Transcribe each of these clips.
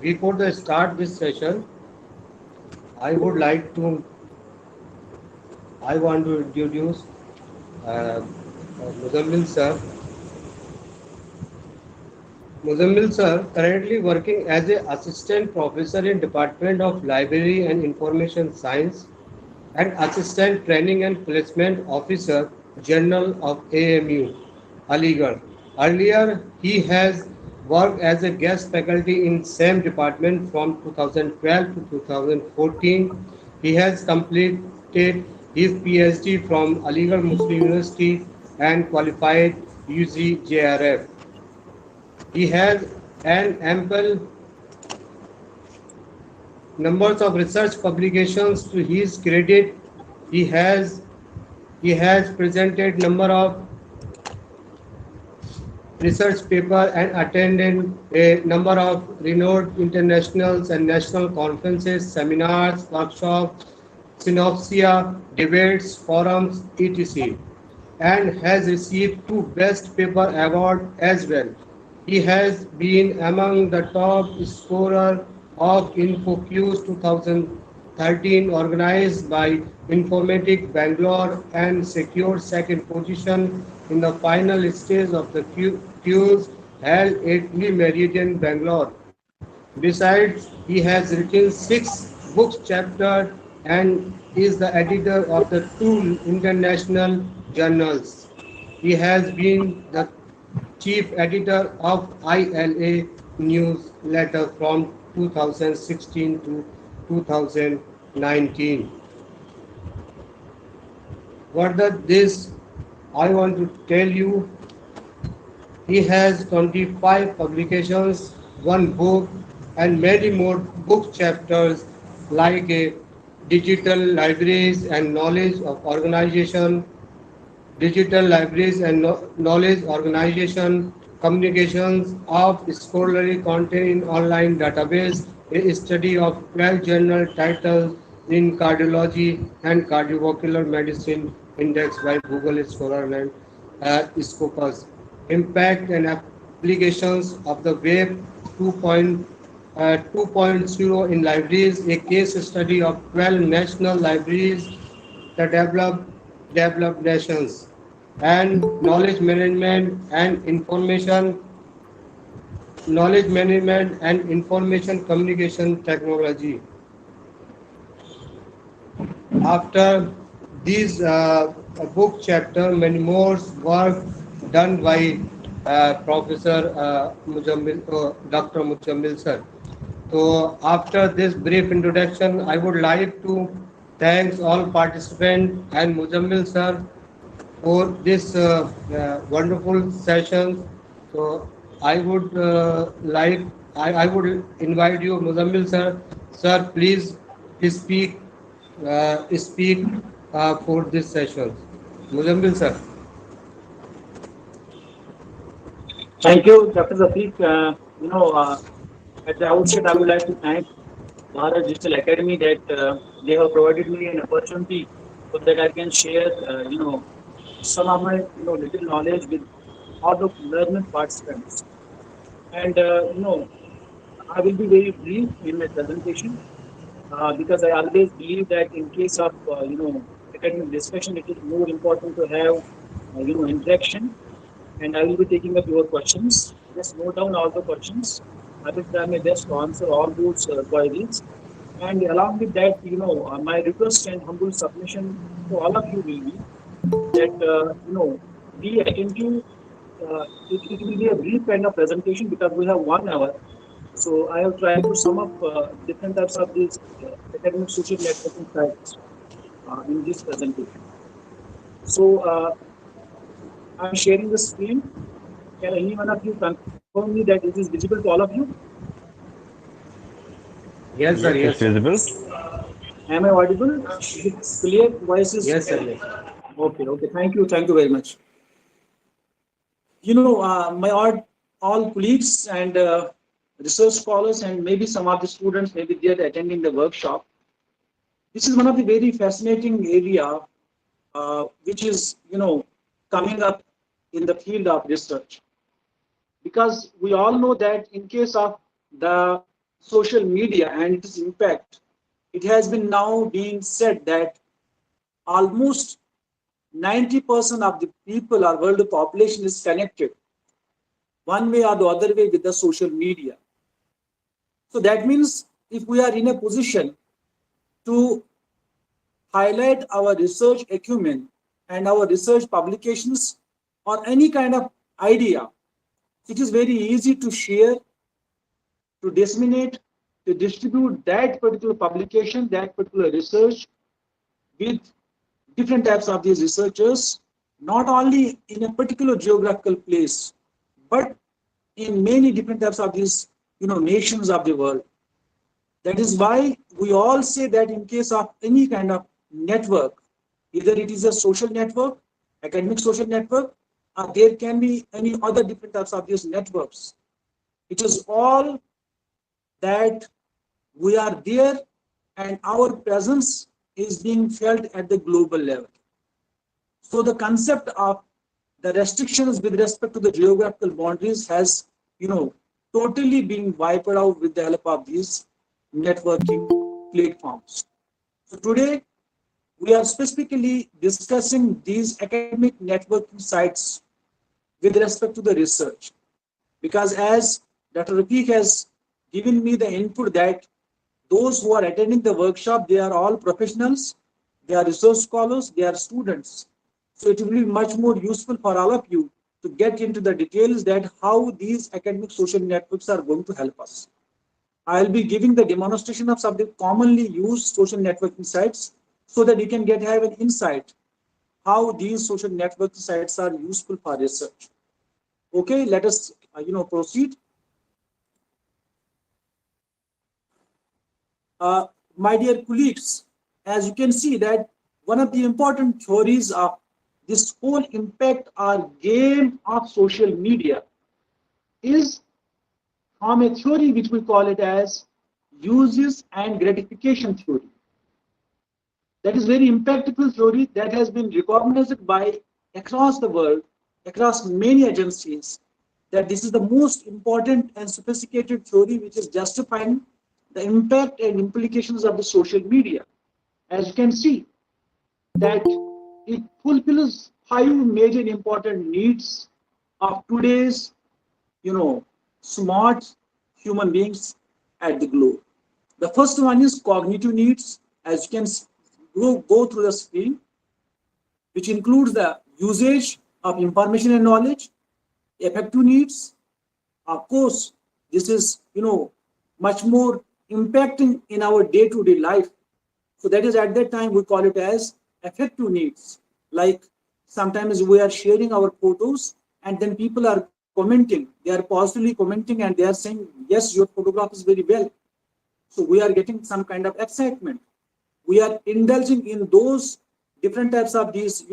Before the start this session, I would like to, I want to introduce uh, Muzamil sir. Muzamil sir, currently working as an assistant professor in Department of Library and Information Science and assistant training and placement officer, General of AMU, Aligarh. Earlier, he has worked as a guest faculty in same department from 2012 to 2014. He has completed his PhD from Aligarh Muslim University and qualified UGJRF. He has an ample numbers of research publications to his credit. He has he has presented number of research paper and attended a number of renowned international and national conferences, seminars, workshops, synopsia, debates, forums, etc. and has received two Best Paper Award as well. He has been among the top scorer of InfoQ's 2013 organized by Informatic Bangalore and secured second position in the final stage of the quiz held at Lee Meridian, Bangalore. Besides, he has written six books chapters and is the editor of the two international journals. He has been the chief editor of ILA newsletter from 2016 to 2019. Further, this I want to tell you he has 25 publications, one book, and many more book chapters like a digital libraries and knowledge of organization, digital libraries and knowledge organization, communications of scholarly content in online database, a study of 12 journal titles in cardiology and cardiovascular medicine indexed by Google Scholar and Scopus. Impact and applications of the Web 2.0 in libraries, a case study of 12 national libraries that developed nations, and knowledge management and information communication technology. After these book chapter, many more work done by Professor Dr. Muzamil sir. So after this brief introduction, I would like to thank all participants and Muzamil sir for this wonderful session. So I would I would invite you, Muzamil sir. Sir, please speak for this session. Muzamil sir. Thank you, Dr. Rafiq. At the outset, I would like to thank Bharat Digital Academy that they have provided me an opportunity so that I can share, some of my, little knowledge with all the learner participants. And, I will be very brief in my presentation because I always believe that in case of, academic discussion, it is more important to have, interaction, and I will be taking up your questions. Just note down all the questions. I will try my best to answer all those queries. And along with that, my request and humble submission to all of you will be that, be attentive. It will be a brief kind of presentation because we have 1 hour. So I have tried to sum up different types of these academic social networking sites in this presentation. So I'm sharing the screen. Can any one of you confirm me that it is visible to all of you? Yes, sir. Yes, Yes, it's sir. visible. Am I audible? Is it clear? Voice is Yes, sir. Yes. okay. Okay. Thank you very much. My all colleagues and research scholars and maybe some of the students maybe they are attending the workshop. This is one of the very fascinating area which is coming up in the field of research, because we all know that in case of the social media and its impact, it has been now being said that almost 90% of the people or world population is connected one way or the other way with the social media. So that means if we are in a position to highlight our research acumen and our research publications or any kind of idea, it is very easy to share, to disseminate, to distribute that particular publication, that particular research with different types of these researchers, not only in a particular geographical place, but in many different types of these nations of the world. That is why we all say that in case of any kind of network, either it is a social network, academic social network, or there can be any other different types of these networks. It is all that we are there and our presence is being felt at the global level. So the concept of the restrictions with respect to the geographical boundaries has, totally been wiped out with the help of these networking platforms. So today, we are specifically discussing these academic networking sites with respect to the research. Because as Dr. Rafiq has given me the input that those who are attending the workshop, they are all professionals, they are research scholars, they are students. So it will be much more useful for all of you to get into the details that how these academic social networks are going to help us. I'll be giving the demonstration of some of the commonly used social networking sites so that you can have an insight how these social networking sites are useful for research. Okay, let us proceed. My dear colleagues, as you can see that one of the important theories of this whole impact or game of social media is from a theory which we call it as uses and gratification theory. That is very impactful theory that has been recognized by across the world, across many agencies, that this is the most important and sophisticated theory which is justifying the impact and implications of the social media. As you can see, that it fulfills 5 major important needs of today's, smart human beings at the globe. The first one is cognitive needs, as you can go through the screen, which includes the usage of information and knowledge, affective needs. Of course, this is, much more impacting in our day-to-day life. So that is at that time we call it as affective needs. Like sometimes we are sharing our photos and then people are commenting, they are positively commenting and they are saying, yes, your photograph is very well. So we are getting some kind of excitement. We are indulging in those different types of these,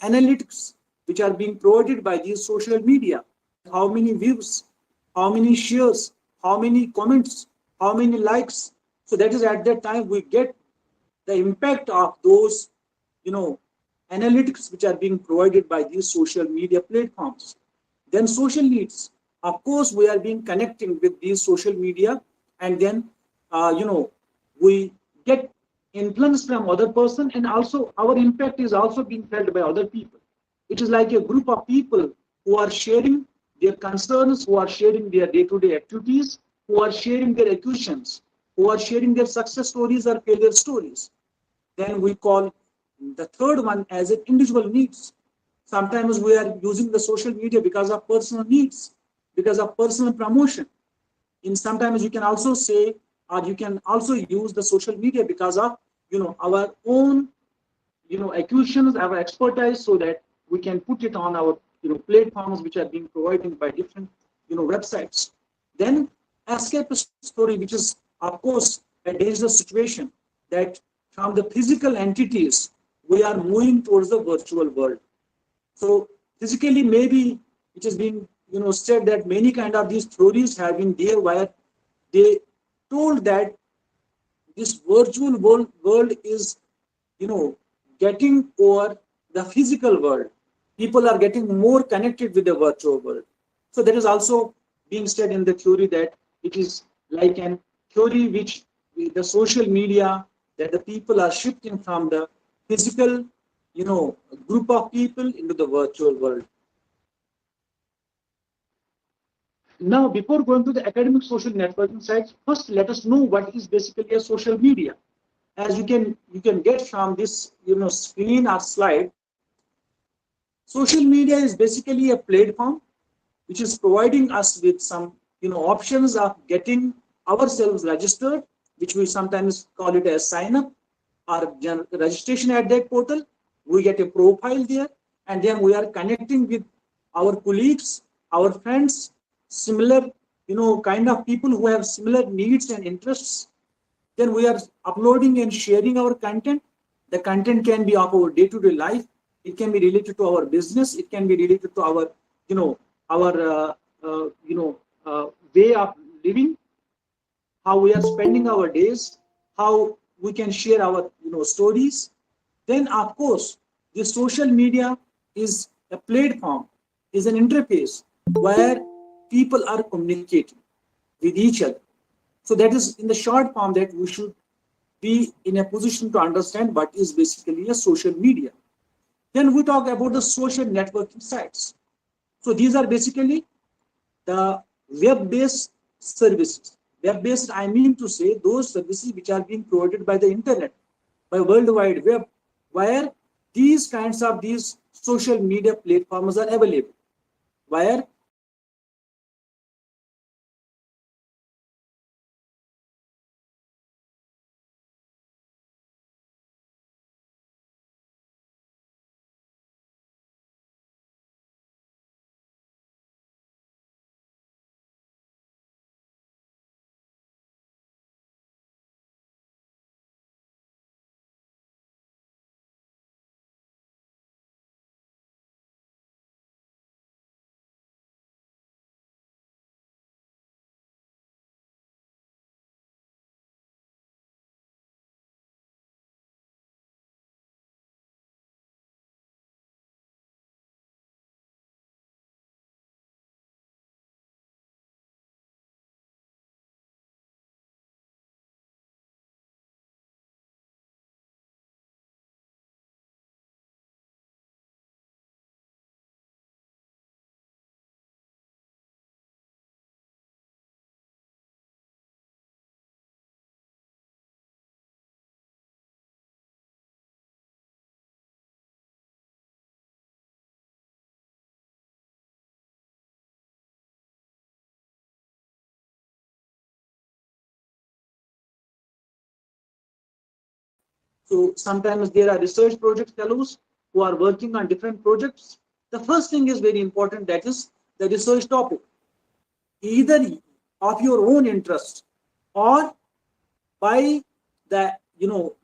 analytics which are being provided by these social media. How many views, how many shares, how many comments, how many likes. So that is at that time we get the impact of those, analytics which are being provided by these social media platforms. Then social needs. Of course, we are being connecting with these social media, and then, we get influence from other person, and also our impact is also being felt by other people. It is like a group of people who are sharing their concerns, who are sharing their day-to-day activities, who are sharing their acquisitions, who are sharing their success stories or failure stories. Then we call the third one as an individual needs. Sometimes we are using the social media because of personal needs, because of personal promotion. In sometimes you can also say, or you can also use the social media because of our own acquisitions, our expertise, so that we can put it on our platforms which are being provided by different websites. Then escape story, which is of course a dangerous situation, that from the physical entities we are moving towards the virtual world. So physically, maybe it has been said that many kind of these theories have been there where they told that this virtual world is getting over the physical world. People are getting more connected with the virtual world. So that is also being said in the theory that it is like an theory which the social media, that the people are shifting from the physical, group of people into the virtual world. Now, before going to the academic social networking sites, first let us know what is basically a social media. As you can get from this screen or slide, social media is basically a platform which is providing us with some options of getting ourselves registered, which we sometimes call it as sign up or registration at that portal. We get a profile there, and then we are connecting with our colleagues, our friends, similar kind of people who have similar needs and interests. Then we are uploading and sharing our content. The content can be of our day-to-day life. It can be related to our business. It can be related to our our way of living, how we are spending our days, how we can share our stories. Then of course the social media is a platform, is an interface where people are communicating with each other. So that is in the short form that we should be in a position to understand what is basically a social media. Then we talk about the social networking sites. So these are basically the web-based services. Web-based, I mean to say those services which are being provided by the internet, by World Wide Web, where these kinds of these social media platforms are available, where so sometimes there are research project fellows who are working on different projects. The first thing is very important, that is the research topic, either of your own interest or by the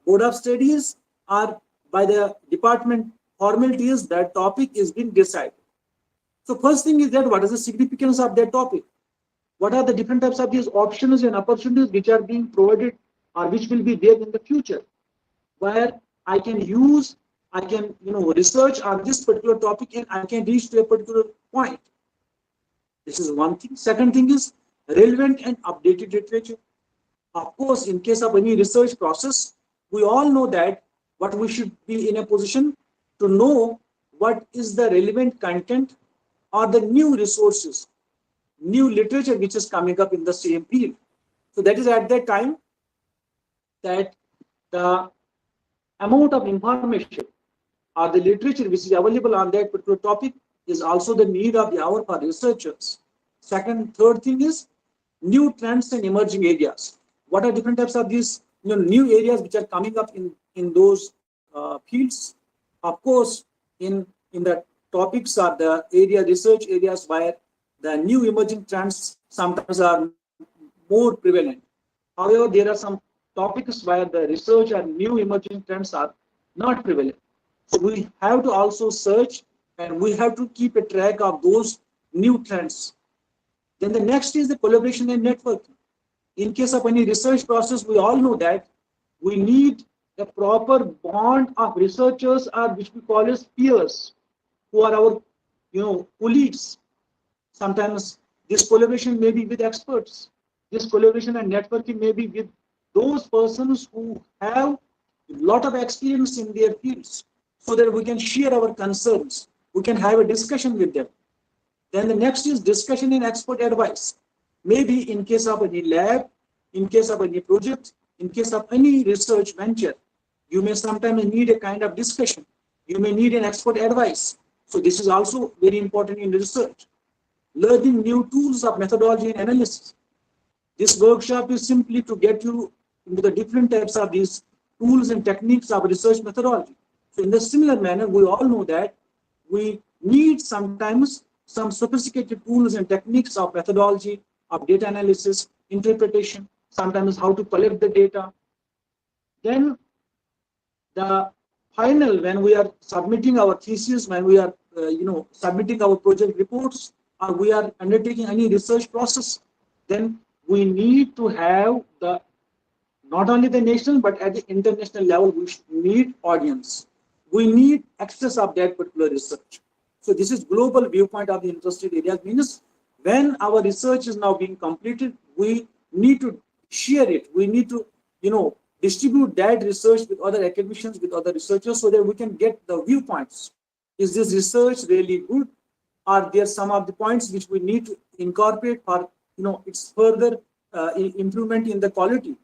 board of studies or by the department formalities. That topic is being decided. So first thing is that what is the significance of that topic? What are the different types of these options and opportunities which are being provided or which will be there in the future, where I can use, I can research on this particular topic and I can reach to a particular point. This is one thing. Second thing is relevant and updated literature. Of course, in case of any research process, we all know that what we should be in a position to know what is the relevant content or the new resources, new literature which is coming up in the same field. So that is at that time that the amount of information or the literature which is available on that particular topic is also the need of the hour for researchers. Third thing is new trends and emerging areas. What are different types of these new areas which are coming up in those fields? Of course, in the topics or the research areas where the new emerging trends sometimes are more prevalent. However, there are some topics where the research and new emerging trends are not prevalent. So we have to also search and we have to keep a track of those new trends. Then the next is the collaboration and networking. In case of any research process, we all know that we need a proper bond of researchers, or which we call as peers, who are our colleagues. Sometimes this collaboration may be with experts. This collaboration and networking may be with those persons who have a lot of experience in their fields, so that we can share our concerns. We can have a discussion with them. Then the next is discussion and expert advice. Maybe in case of any lab, in case of any project, in case of any research venture, you may sometimes need a kind of discussion. You may need an expert advice. So this is also very important in research. Learning new tools of methodology and analysis. This workshop is simply to get you into the different types of these tools and techniques of research methodology. So in the similar manner, we all know that we need sometimes some sophisticated tools and techniques of methodology, of data analysis, interpretation, sometimes how to collect the data. Then the final, when we are submitting our thesis, when we are submitting our project reports, or we are undertaking any research process, then we need to have the not only the national but at the international level we need audience. We need access of that particular research. So this is global viewpoint of the interested areas, means when our research is now being completed, we need to share it. We need to distribute that research with other academicians, with other researchers, so that we can get the viewpoints. Is this research really good? Are there some of the points which we need to incorporate for its further improvement in the quality?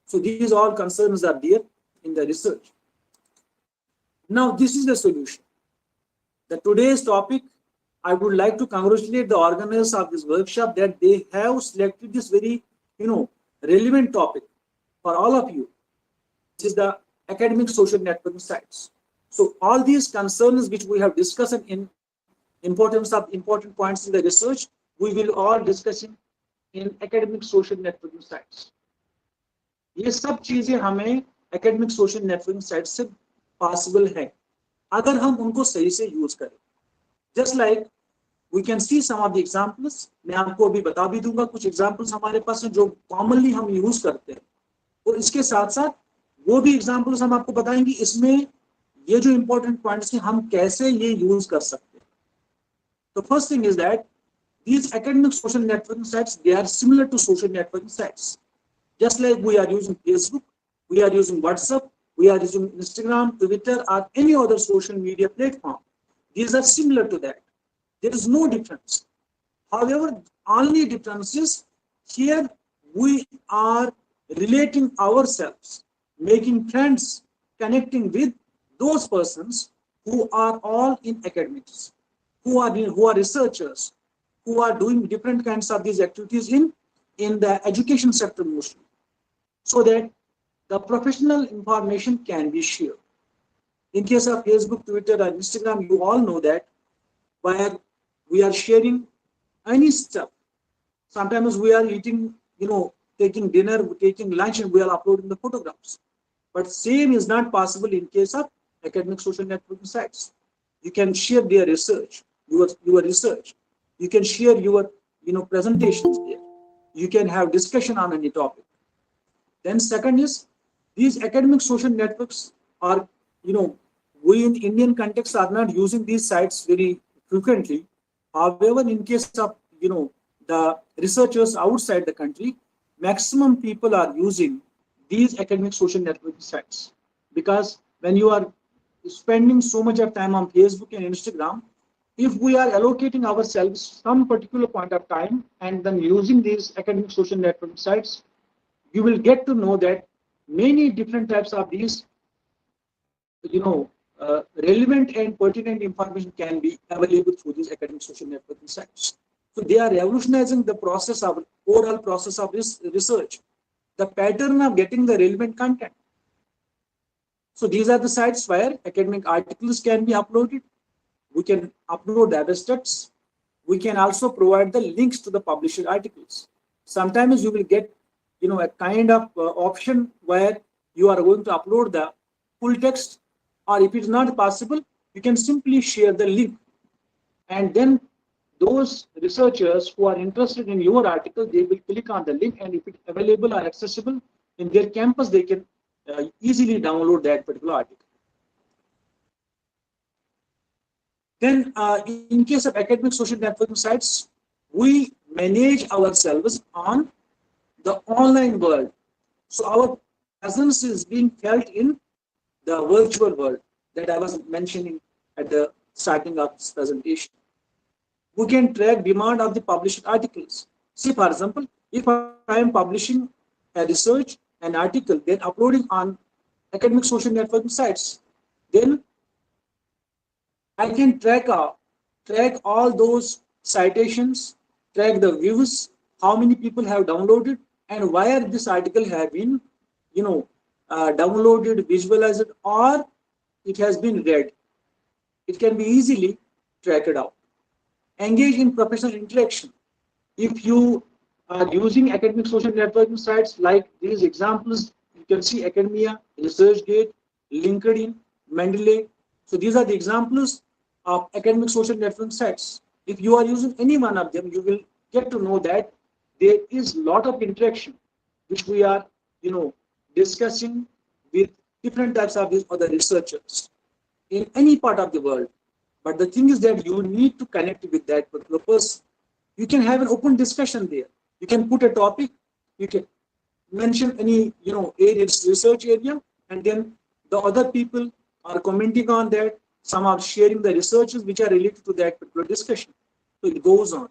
So these all concerns are there in the research. Now this is the solution. The today's topic, I would like to congratulate the organizers of this workshop that they have selected this very relevant topic for all of you. This is the academic social networking sites. So all these concerns which we have discussed in importance of important points in the research, we will all discuss in academic social networking sites. ये सब चीजें हमें academic social networking sites से possible है अगर हम उनको सही से यूज करें. Just like we can see some of the examples. मैं आपको अभी बता भी दूंगा कुछ examples हमारे पास हैं जो commonly हम यूज करते हैं, और इसके साथ साथ वो भी examples हम आपको बताएंगे इसमें ये जो important points हैं हम कैसे ये यूज कर सकते हैं. The first thing is that these academic social networking sites, they are similar to social networking sites. Just like we are using Facebook, we are using WhatsApp, we are using Instagram, Twitter, or any other social media platform. These are similar to that. There is no difference. However, only difference is here we are relating ourselves, making friends, connecting with those persons who are all in academics, who are researchers, who are doing different kinds of these activities in the education sector mostly, so that the professional information can be shared. In case of Facebook, Twitter, and Instagram, you all know that where we are sharing any stuff. Sometimes we are eating, taking dinner, taking lunch, and we are uploading the photographs. But same is not possible in case of academic social networking sites. You can share their research, your research. You can share your presentations there. You can have discussion on any topic. Then second is these academic social networks are, we in Indian context are not using these sites very frequently. However, in case of the researchers outside the country, maximum people are using these academic social networking sites, because when you are spending so much of time on Facebook and Instagram, if we are allocating ourselves some particular point of time and then using these academic social networking sites, you will get to know that many different types of these relevant and pertinent information can be available through these academic social networking sites. So they are revolutionizing the process of overall process of this research, the pattern of getting the relevant content. So these are the sites where academic articles can be uploaded. We can upload the abstracts. We can also provide the links to the published articles. Sometimes you will get a kind of option where you are going to upload the full text, or if it is not possible, you can simply share the link. And then those researchers who are interested in your article, they will click on the link, and if it is available or accessible in their campus, they can easily download that particular article. Then in case of academic social networking sites, we manage ourselves on the online world. So our presence is being felt in the virtual world that I was mentioning at the starting of this presentation. We can track demand of the published articles. See, for example, if I am publishing a research, an article, then uploading on academic social networking sites, then I can track all those citations, track the views, how many people have downloaded, and where this article have been, downloaded, visualized, or it has been read. It can be easily tracked out. Engage in professional interaction. If you are using academic social networking sites like these examples, you can see Academia, ResearchGate, LinkedIn, Mendeley. So these are the examples of academic social networking sites. If you are using any one of them, you will get to know that there is a lot of interaction which we are, discussing with different types of these other researchers in any part of the world. But the thing is that you need to connect with that particular person. You can have an open discussion there. You can put a topic, you can mention any areas, research area, and then the other people are commenting on that. Some are sharing the researches which are related to that particular discussion. So it goes on.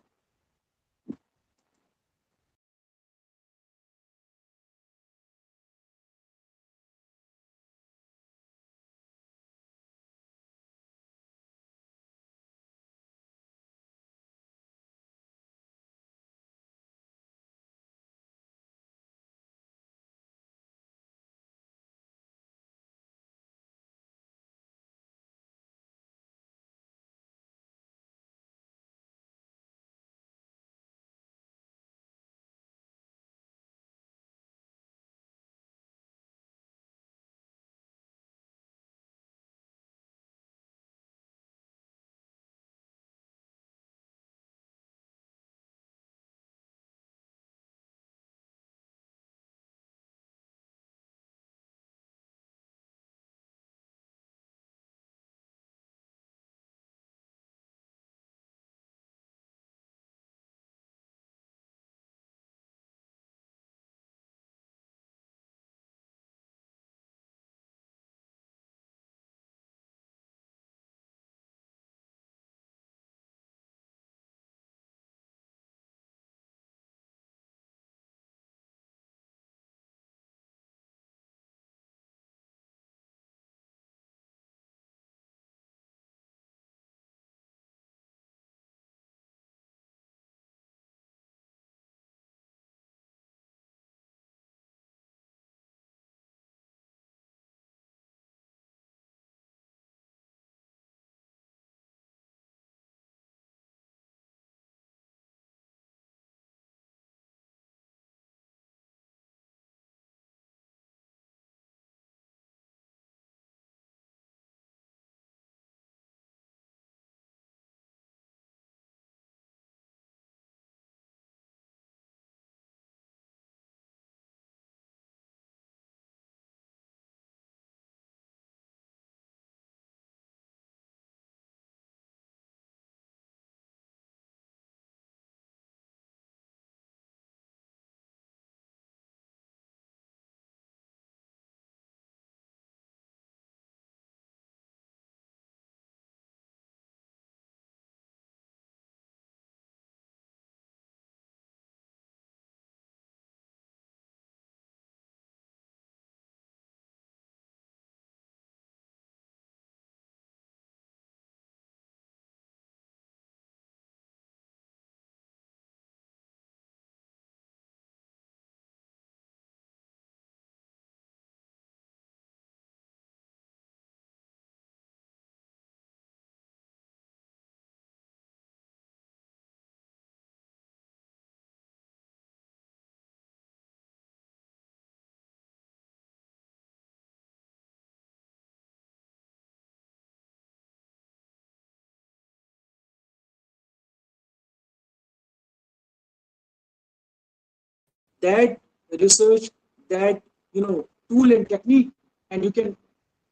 That research, that tool and technique, and you can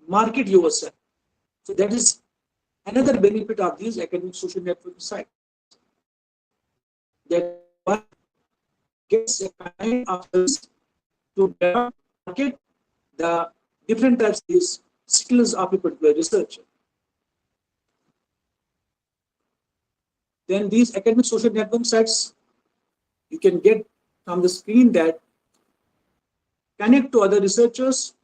market yourself. So that is another benefit of these academic social network sites. That why gets a kind of service to market the different types of these skills of a particular researcher. Then these academic social network sites, you can get from the screen that connect to other researchers.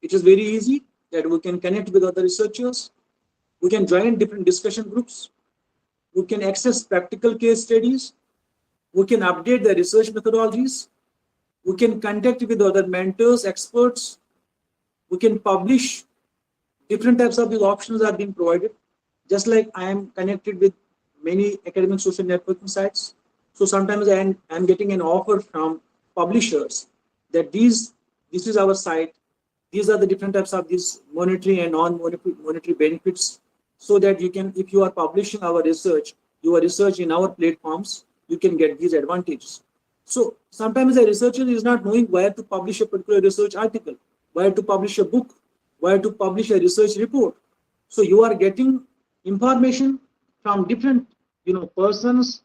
It is very easy that we can connect with other researchers. We can join different discussion groups. We can access practical case studies. We can update the research methodologies. We can contact with other mentors, experts. We can publish. Different types of these options are being provided. Just like I am connected with many academic social networking sites. So sometimes I am getting an offer from publishers that this is our site. These are the different types of these monetary and non-monetary benefits, so that you can, if you are publishing our research, your research in our platforms, you can get these advantages. So sometimes a researcher is not knowing where to publish a particular research article, where to publish a book, where to publish a research report. So you are getting information from different persons,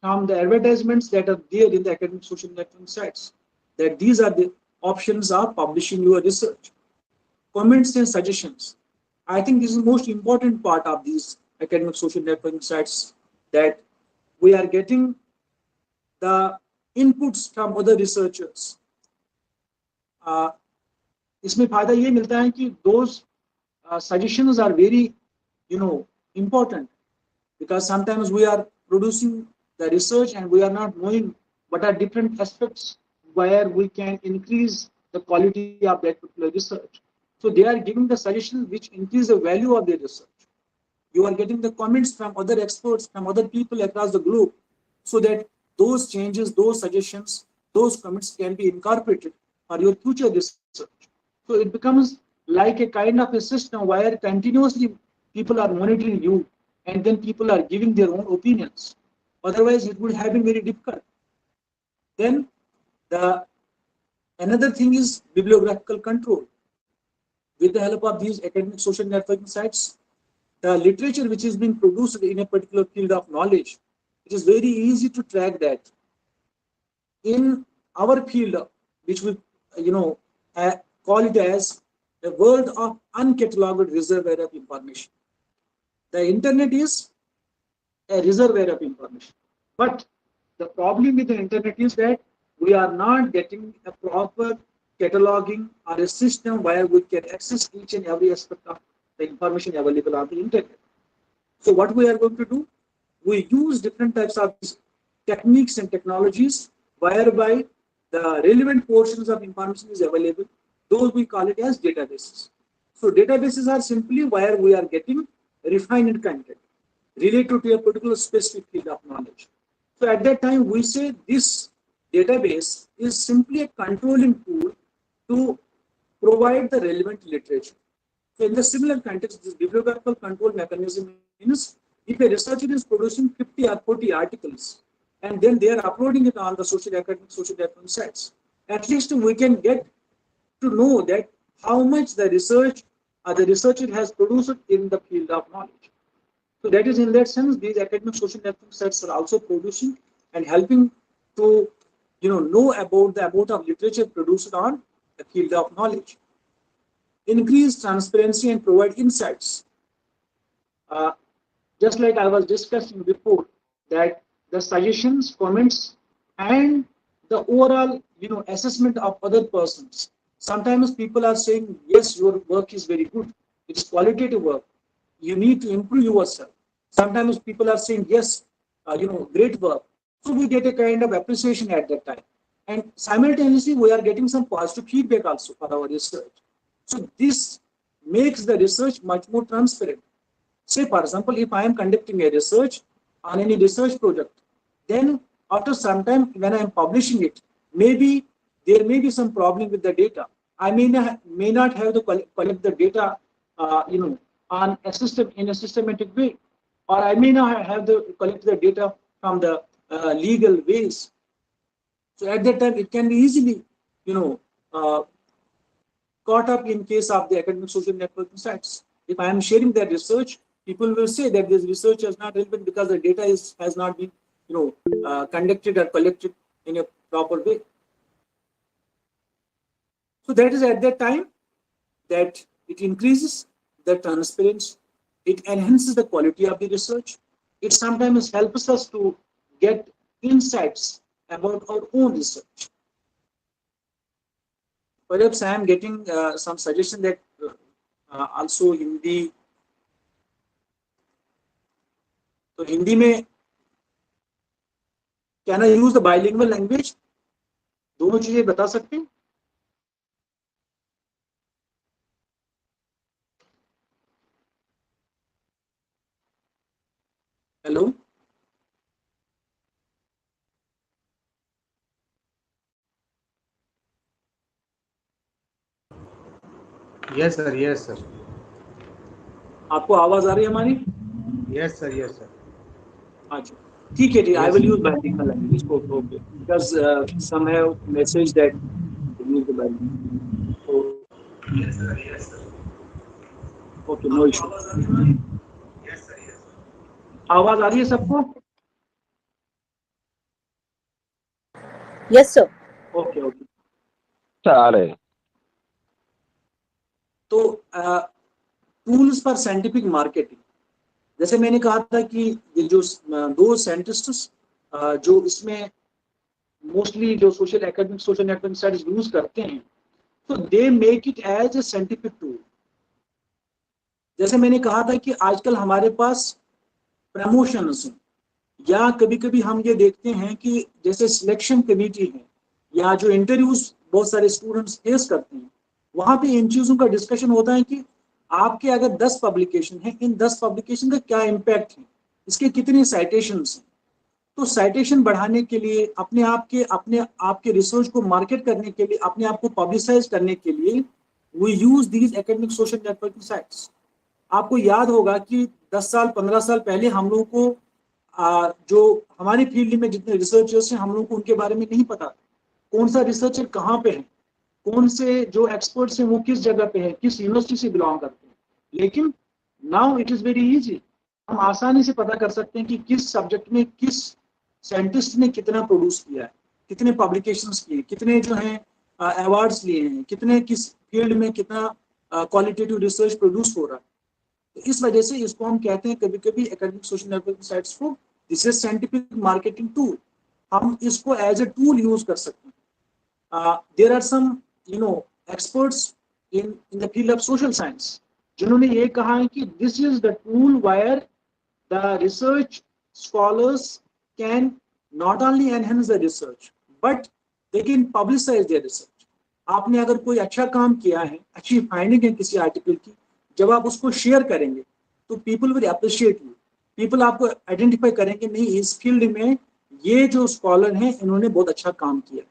from the advertisements that are there in the academic social networking sites, that these are the options of publishing your research. Comments and suggestions. I think this is the most important part of these academic social networking sites, that we are getting the inputs from other researchers. इसमें फायदा ये मिलता है कि those suggestions are very important, because sometimes we are producing the research and we are not knowing what are different aspects where we can increase the quality of that particular research. So they are giving the suggestions which increase the value of the research. You are getting the comments from other experts, from other people across the globe, so that those changes, those suggestions, those comments can be incorporated for your future research. So it becomes like a kind of a system where continuously people are monitoring you, and then people are giving their own opinions. Otherwise, it would have been very difficult. Then another thing is bibliographical control. With the help of these academic social networking sites, the literature which is being produced in a particular field of knowledge, it is very easy to track that. In our field, which we call it as a world of uncatalogued reservoir of information. The internet is a reservoir of information. But the problem with the internet is that we are not getting a proper cataloging or a system where we can access each and every aspect of the information available on the internet. So what we are going to do, we use different types of techniques and technologies whereby the relevant portions of information is available. Those we call it as databases. So databases are simply where we are getting refined content related to a particular specific field of knowledge. So at that time, we say this database is simply a controlling tool to provide the relevant literature. So in the similar context, this bibliographical control mechanism means if a researcher is producing 50 or 40 articles and then they are uploading it on the social network sites, at least we can get to know that how much the research or the researcher has produced in the field of knowledge. So that is, in that sense, these academic social network sites are also producing and helping to know about the amount of literature produced on the field of knowledge. Increase transparency and provide insights. Just like I was discussing before, that the suggestions, comments, and the overall assessment of other persons. Sometimes people are saying, yes, your work is very good. It is qualitative work. You need to improve yourself. Sometimes people are saying, yes, great work. So we get a kind of appreciation at that time. And simultaneously, we are getting some positive feedback also for our research. So this makes the research much more transparent. Say, for example, if I am conducting a research on any research project, then after some time when I am publishing it, maybe there may be some problem with the data. I may not have to collect the data, on a system in a systematic way, or I may not have to collect the data from the legal ways. So at that time, it can be easily, caught up in case of the academic social networking sites. If I am sharing that research, people will say that this research is not relevant because the data has not been, conducted or collected in a proper way. So that is at that time that it increases the transparency, it enhances the quality of the research, it sometimes helps us to get insights about our own research. Perhaps I am getting some suggestion that also Hindi, तो हिंदी में can I use the bilingual language? दोनों चीजें बता सकते हैं? Hello? Yes sir, yes sir. आपको आवाज आ रही है हमारी? Yes sir, yes sir. अच्छा, ठीक है जी. I Yes, will sir. use bilingual language. Okay. Because somehow message that use the bilingual. So, Yes sir, yes sir. okay, no issue. Yes sir, yes sir. आवाज आ रही है सबको? Yes, sir. Okay okay. आ रहे हैं. तो tools for scientific marketing, जैसे मैंने कहा था कि ये जो दो साइंटिस्ट्स जो इसमें मोस्टली जो social academic social network studies use करते हैं, तो they make it as a scientific tool. जैसे मैंने कहा था कि आजकल हमारे पास प्रमोशंस हैं, या कभी कभी हम ये देखते हैं कि जैसे सिलेक्शन कमेटी है या जो इंटरव्यूज बहुत सारे स्टूडेंट्स फेस करते हैं, वहां पे इन चीजों का डिस्कशन होता है कि आपके अगर 10 पब्लिकेशन है, इन 10 पब्लिकेशन का क्या इम्पैक्ट है, इसके कितने साइटेशंस हैं. तो साइटेशन बढ़ाने के लिए, अपने आप के रिसर्च को मार्केट करने के लिए, अपने आप को पब्लिसाइज करने के लिए we use these academic social networking sites. आपको याद होगा कि 10 साल 15 साल पहले हम लोगों को जो हमारे फील्ड में जितने रिसर्चर्स हैं, हम लोगों को उनके बारे में नहीं पता कौन सा रिसर्चर कहाँ पे है, कौन से जो एक्सपर्ट्स हैं वो किस जगह पे है, किस यूनिवर्सिटी से बिलोंग करते हैं. लेकिन now it is very easy, हम आसानी से पता कर सकते हैं कि किस सब्जेक्ट में किस साइंटिस्ट ने कितना प्रोड्यूस किया है, कितने पब्लिकेशंस किए, कितने जो हैं अवार्ड्स लिए हैं, कितने किस फील्ड में कितना क्वालिटेटिव रिसर्च प्रोड्यूस हो रहा है. तो इस वजह से इसको हम कहते हैं कभी कभी एकेडमिक सोशल नेटवर्किंग साइट्स को, this is scientific marketing tool. हम इसको एज ए टूल यूज कर सकते हैं. There are some experts in the field of social science जिन्होंने ये कहा है कि this is the tool where the research scholars can not only enhance the research but they can publicise their research. आपने अगर कोई अच्छा काम किया है, अच्छी फाइंडिंग है किसी आर्टिकल की, जब आप उसको शेयर करेंगे तो people will appreciate you, people आपको आइडेंटिफाई करेंगे, नहीं इस फील्ड में ये जो स्कॉलर हैं इन्होंने बहुत अच्छा काम किया.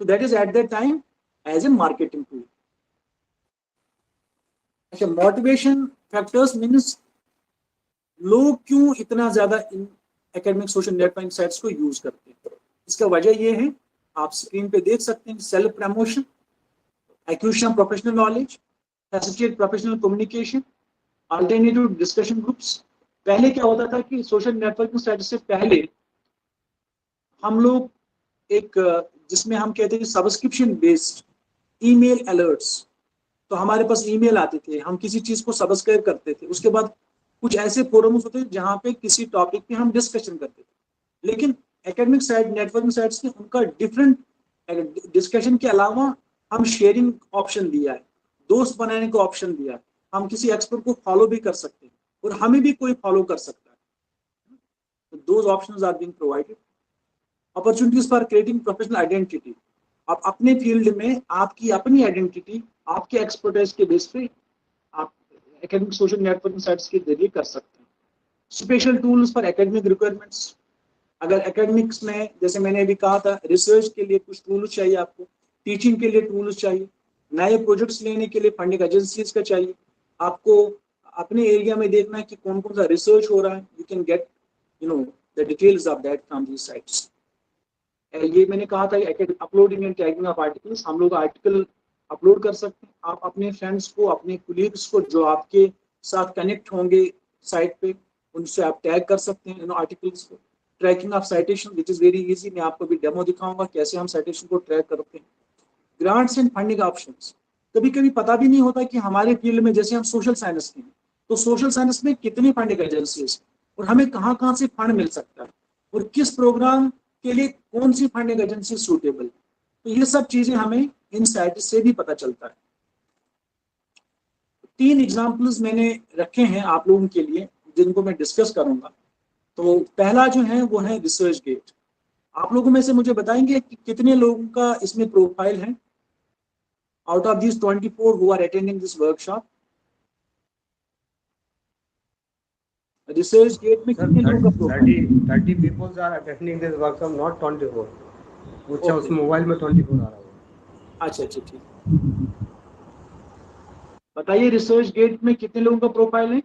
तो that is at that time as a marketing tool. अच्छा, मोटिवेशन फैक्टर्स मीन्स लोग क्यों इतना ज्यादा इन एकेडमिक सोशल नेटवर्किंग साइट्स को यूज करते हैं. इसका वजह ये है, आप स्क्रीन पे देख सकते हैं, self promotion, acquisition professional knowledge, facilitate professional communication, alternative discussion groups. पहले क्या होता था कि सोशल नेटवर्किंग साइट से पहले हम लोग एक जिसमें हम कहते हैं सब्सक्रिप्शन बेस्ड ईमेल अलर्ट्स, तो हमारे पास ईमेल आते थे, हम किसी चीज को सब्सक्राइब करते थे, उसके बाद कुछ ऐसे फोरम्स होते थे जहाँ पे किसी टॉपिक पे हम डिस्कशन करते थे. लेकिन एकेडमिक साइट नेटवर्किंग साइट्स ने उनका डिफरेंट डिस्कशन के अलावा हम शेयरिंग ऑप्शन दिया है, दोस्त बनाने का ऑप्शन दिया है, हम किसी एक्सपर्ट को फॉलो भी कर सकते हैं और हमें भी कोई फॉलो कर सकता है. Those options are being provided. Opportunities for creating professional identity, आप अपने फील्ड में आपकी अपनी आइडेंटिटी आपके एक्सपर्टाइज के बेस पे आप एकेडमिक सोशल नेटवर्किंग साइट्स के जरिए कर सकते हैं. Special tools for academic requirements, अगर एकेडमिक्स में जैसे मैंने अभी कहा था रिसर्च के लिए कुछ टूल्स चाहिए, आपको टीचिंग के लिए टूल्स चाहिए, नए प्रोजेक्ट्स लेने के लिए फंडिंग एजेंसीज का चाहिए, आपको अपने एरिया में देखना है कि कौन कौन सा रिसर्च हो रहा है, you can get the details of that from these sites. ये मैंने कहा था uploading and tagging of articles, हम लोग आर्टिकल अपलोड कर सकते हैं. आप अपने फ्रेंड्स को, अपने कोलीग्स को जो आपके साथ कनेक्ट होंगे साइट पे, उनसे आप टैग कर सकते हैं आर्टिकल्स को. Tracking of citation which is very easy. मैं आपको भी डेमो दिखाऊंगा कैसे हम साइटेशन को ट्रैक करते हैं। ग्रांट्स एंड फंडिंग ऑप्शंस, कभी कभी पता भी नहीं होता कि हमारे फील्ड में, जैसे हम सोशल साइंस के हैं, तो सोशल साइंस में कितनी फंडिंग एजेंसीज और हमें कहाँ कहाँ से फंड मिल सकता है और किस प्रोग्राम के लिए कौन सी फंडिंग एजेंसी सूटेबल। तो ये सब चीजें हमें इन साइट से भी पता चलता है। 3 एग्जाम्पल्स मैंने रखे हैं आप लोगों के लिए जिनको मैं डिस्कस करूंगा। तो पहला जो है वो है रिसर्च गेट। आप लोगों में से मुझे बताएंगे कि कितने लोगों का इसमें प्रोफाइल है out of this 24 who are attending this workshop. ResearchGate में कितने लोगों का profile? 30 people are attending this workshop, not 24. कुछ Okay. उस मोबाइल में 24 आ रहा होगा। अच्छा अच्छा ठीक। बताइए रिसर्च गेट में कितने लोगों का प्रोफाइल है?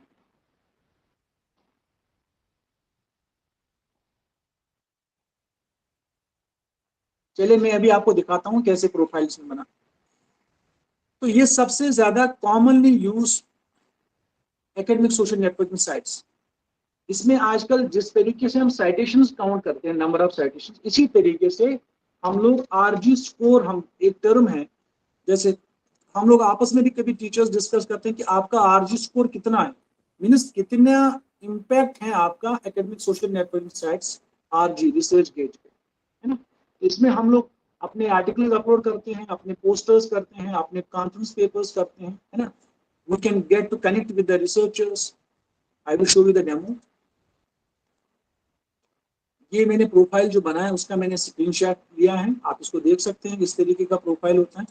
चलिए मैं अभी आपको दिखाता हूं कैसे प्रोफाइल इसमें बना। तो ये सबसे ज्यादा commonly use academic social networking sites. इसमें आजकल जिस तरीके से हम साइटेशंस काउंट करते हैं, नंबर ऑफ साइटेशंस, इसी तरीके से हम लोग आरजी स्कोर, हम एक टर्म है, जैसे हम लोग आपस में भी कभी टीचर्स डिस्कस करते हैं कि आपका आरजी स्कोर कितना है, मीन्स कितना इम्पैक्ट है आपका academic social networking sites RG ResearchGate पे, है ना। इसमें हम लोग अपने आर्टिकल्स अपलोड करते हैं, अपने पोस्टर्स करते हैं, अपने कॉन्फ्रेंस पेपर्स करते हैं, है ना। We can get to connect with the researchers. I will show you the demo. ये मैंने प्रोफाइल जो बनाया है उसका मैंने स्क्रीनशॉट लिया है, आप इसको देख सकते हैं इस तरीके का प्रोफाइल होता है।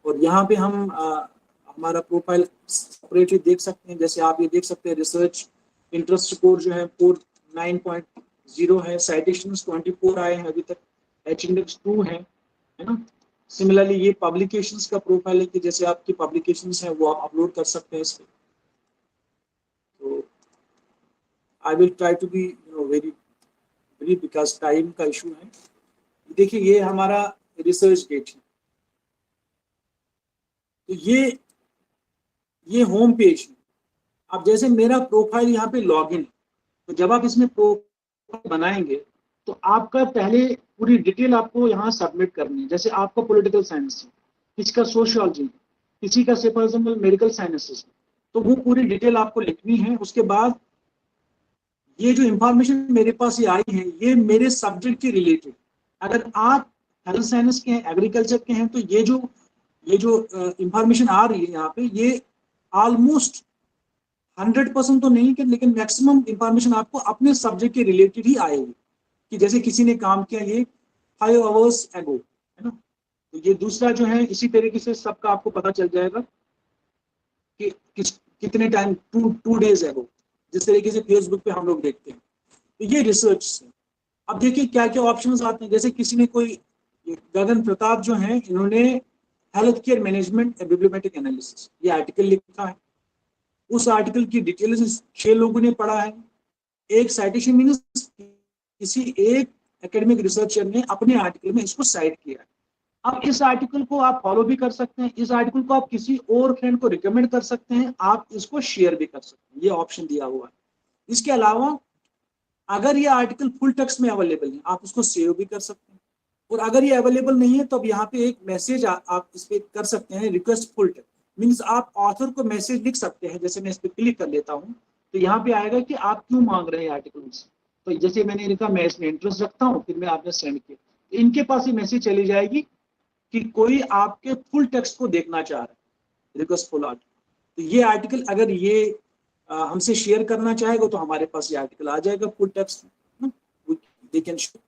और यहाँ पे हम हमारा प्रोफाइल सेपरेटली देख सकते हैं। जैसे आप ये देख सकते हैं रिसर्च इंटरेस्ट स्कोर जो है 49.0 है, साइटेशंस 24 आए हैं अभी तक, एच इंडेक्स 2 है ना। सिमिलरली ये पब्लिकेशंस का प्रोफाइल है कि जैसे आपकी पब्लिकेशंस हैं वो आप अपलोड कर सकते हैं इस पे। तो I will try to be very brief because time का इशू है। देखिए ये हमारा रिसर्च गेट है। तो ये होम पेज है। अब जैसे मेरा प्रोफाइल यहाँ पे लॉगिन है, तो जब आप इसमें प्रोफाइल बनाएंगे तो आपका पहले पूरी डिटेल आपको यहाँ सबमिट करनी है। जैसे आपका पॉलिटिकल साइंस है, किसी का सोशियोलॉजी है, किसी का फॉर एग्जाम्पल मेडिकल साइंसेस है, तो वो पूरी डिटेल आपको लिखनी है। उसके बाद ये जो इंफॉर्मेशन मेरे पास ये आई है ये मेरे सब्जेक्ट के रिलेटेड, अगर आप हेल्थ साइंस के हैं, एग्रीकल्चर के हैं, तो ये जो इंफॉर्मेशन आ रही है यहाँ पे ये ऑलमोस्ट 100% तो नहीं कि, लेकिन मैक्सिमम इंफॉर्मेशन आपको अपने सब्जेक्ट के रिलेटेड ही आएगी। कि जैसे किसी ने काम किया ये 5 hours एगो, है ना। तो ये दूसरा जो है इसी तरीके से सबका आपको पता चल जाएगा कि कितने टाइम, 2 days एगो, जिस तरीके से फेसबुक पे हम लोग देखते हैं। तो ये रिसर्च से। अब देखिए क्या क्या ऑप्शंस आते हैं। जैसे किसी ने कोई, गगन प्रताप जो है, इन्होंने हेल्थ केयर मैनेजमेंट बिब्लियोमेट्रिक एनालिसिस ये आर्टिकल लिखा है। उस आर्टिकल की डिटेल्स 6 लोगों ने पढ़ा है। एक साइटेशन मीन्स किसी एक एकेडमिक रिसर्चर ने अपने आर्टिकल में इसको साइट किया है। अब इस आर्टिकल को आप फॉलो भी कर सकते हैं, इस आर्टिकल को आप किसी और फ्रेंड को रिकमेंड कर सकते हैं, आप इसको शेयर भी कर सकते हैं, ये ऑप्शन दिया हुआ है। इसके अलावा अगर ये आर्टिकल फुल टेक्स्ट में अवेलेबल है आप उसको सेव भी कर सकते हैं, और अगर ये अवेलेबल नहीं है तो अब यहाँ पे एक मैसेज आप इस पे कर सकते हैं, रिक्वेस्ट फुल टेक्स्ट मीन्स आप ऑथर को मैसेज लिख सकते हैं। जैसे मैं इस पर क्लिक कर लेता हूँ तो यहाँ पे आएगा कि आप क्यों मांग रहे हैं आर्टिकल से। तो जैसे मैंने लिखा मैं इसमें इंटरेस्ट रखता हूँ, फिर मैं आपने सेंड किया, तो इनके पास ये मैसेज चली जाएगी कि कोई आपके फुल टेक्स्ट को देखना चाह रहा है, रिक्वेस्ट फुल आर्टिकल। तो ये आर्टिकल अगर ये हमसे शेयर करना चाहेगा तो हमारे पास ये आर्टिकल आ जाएगा full text, they can show.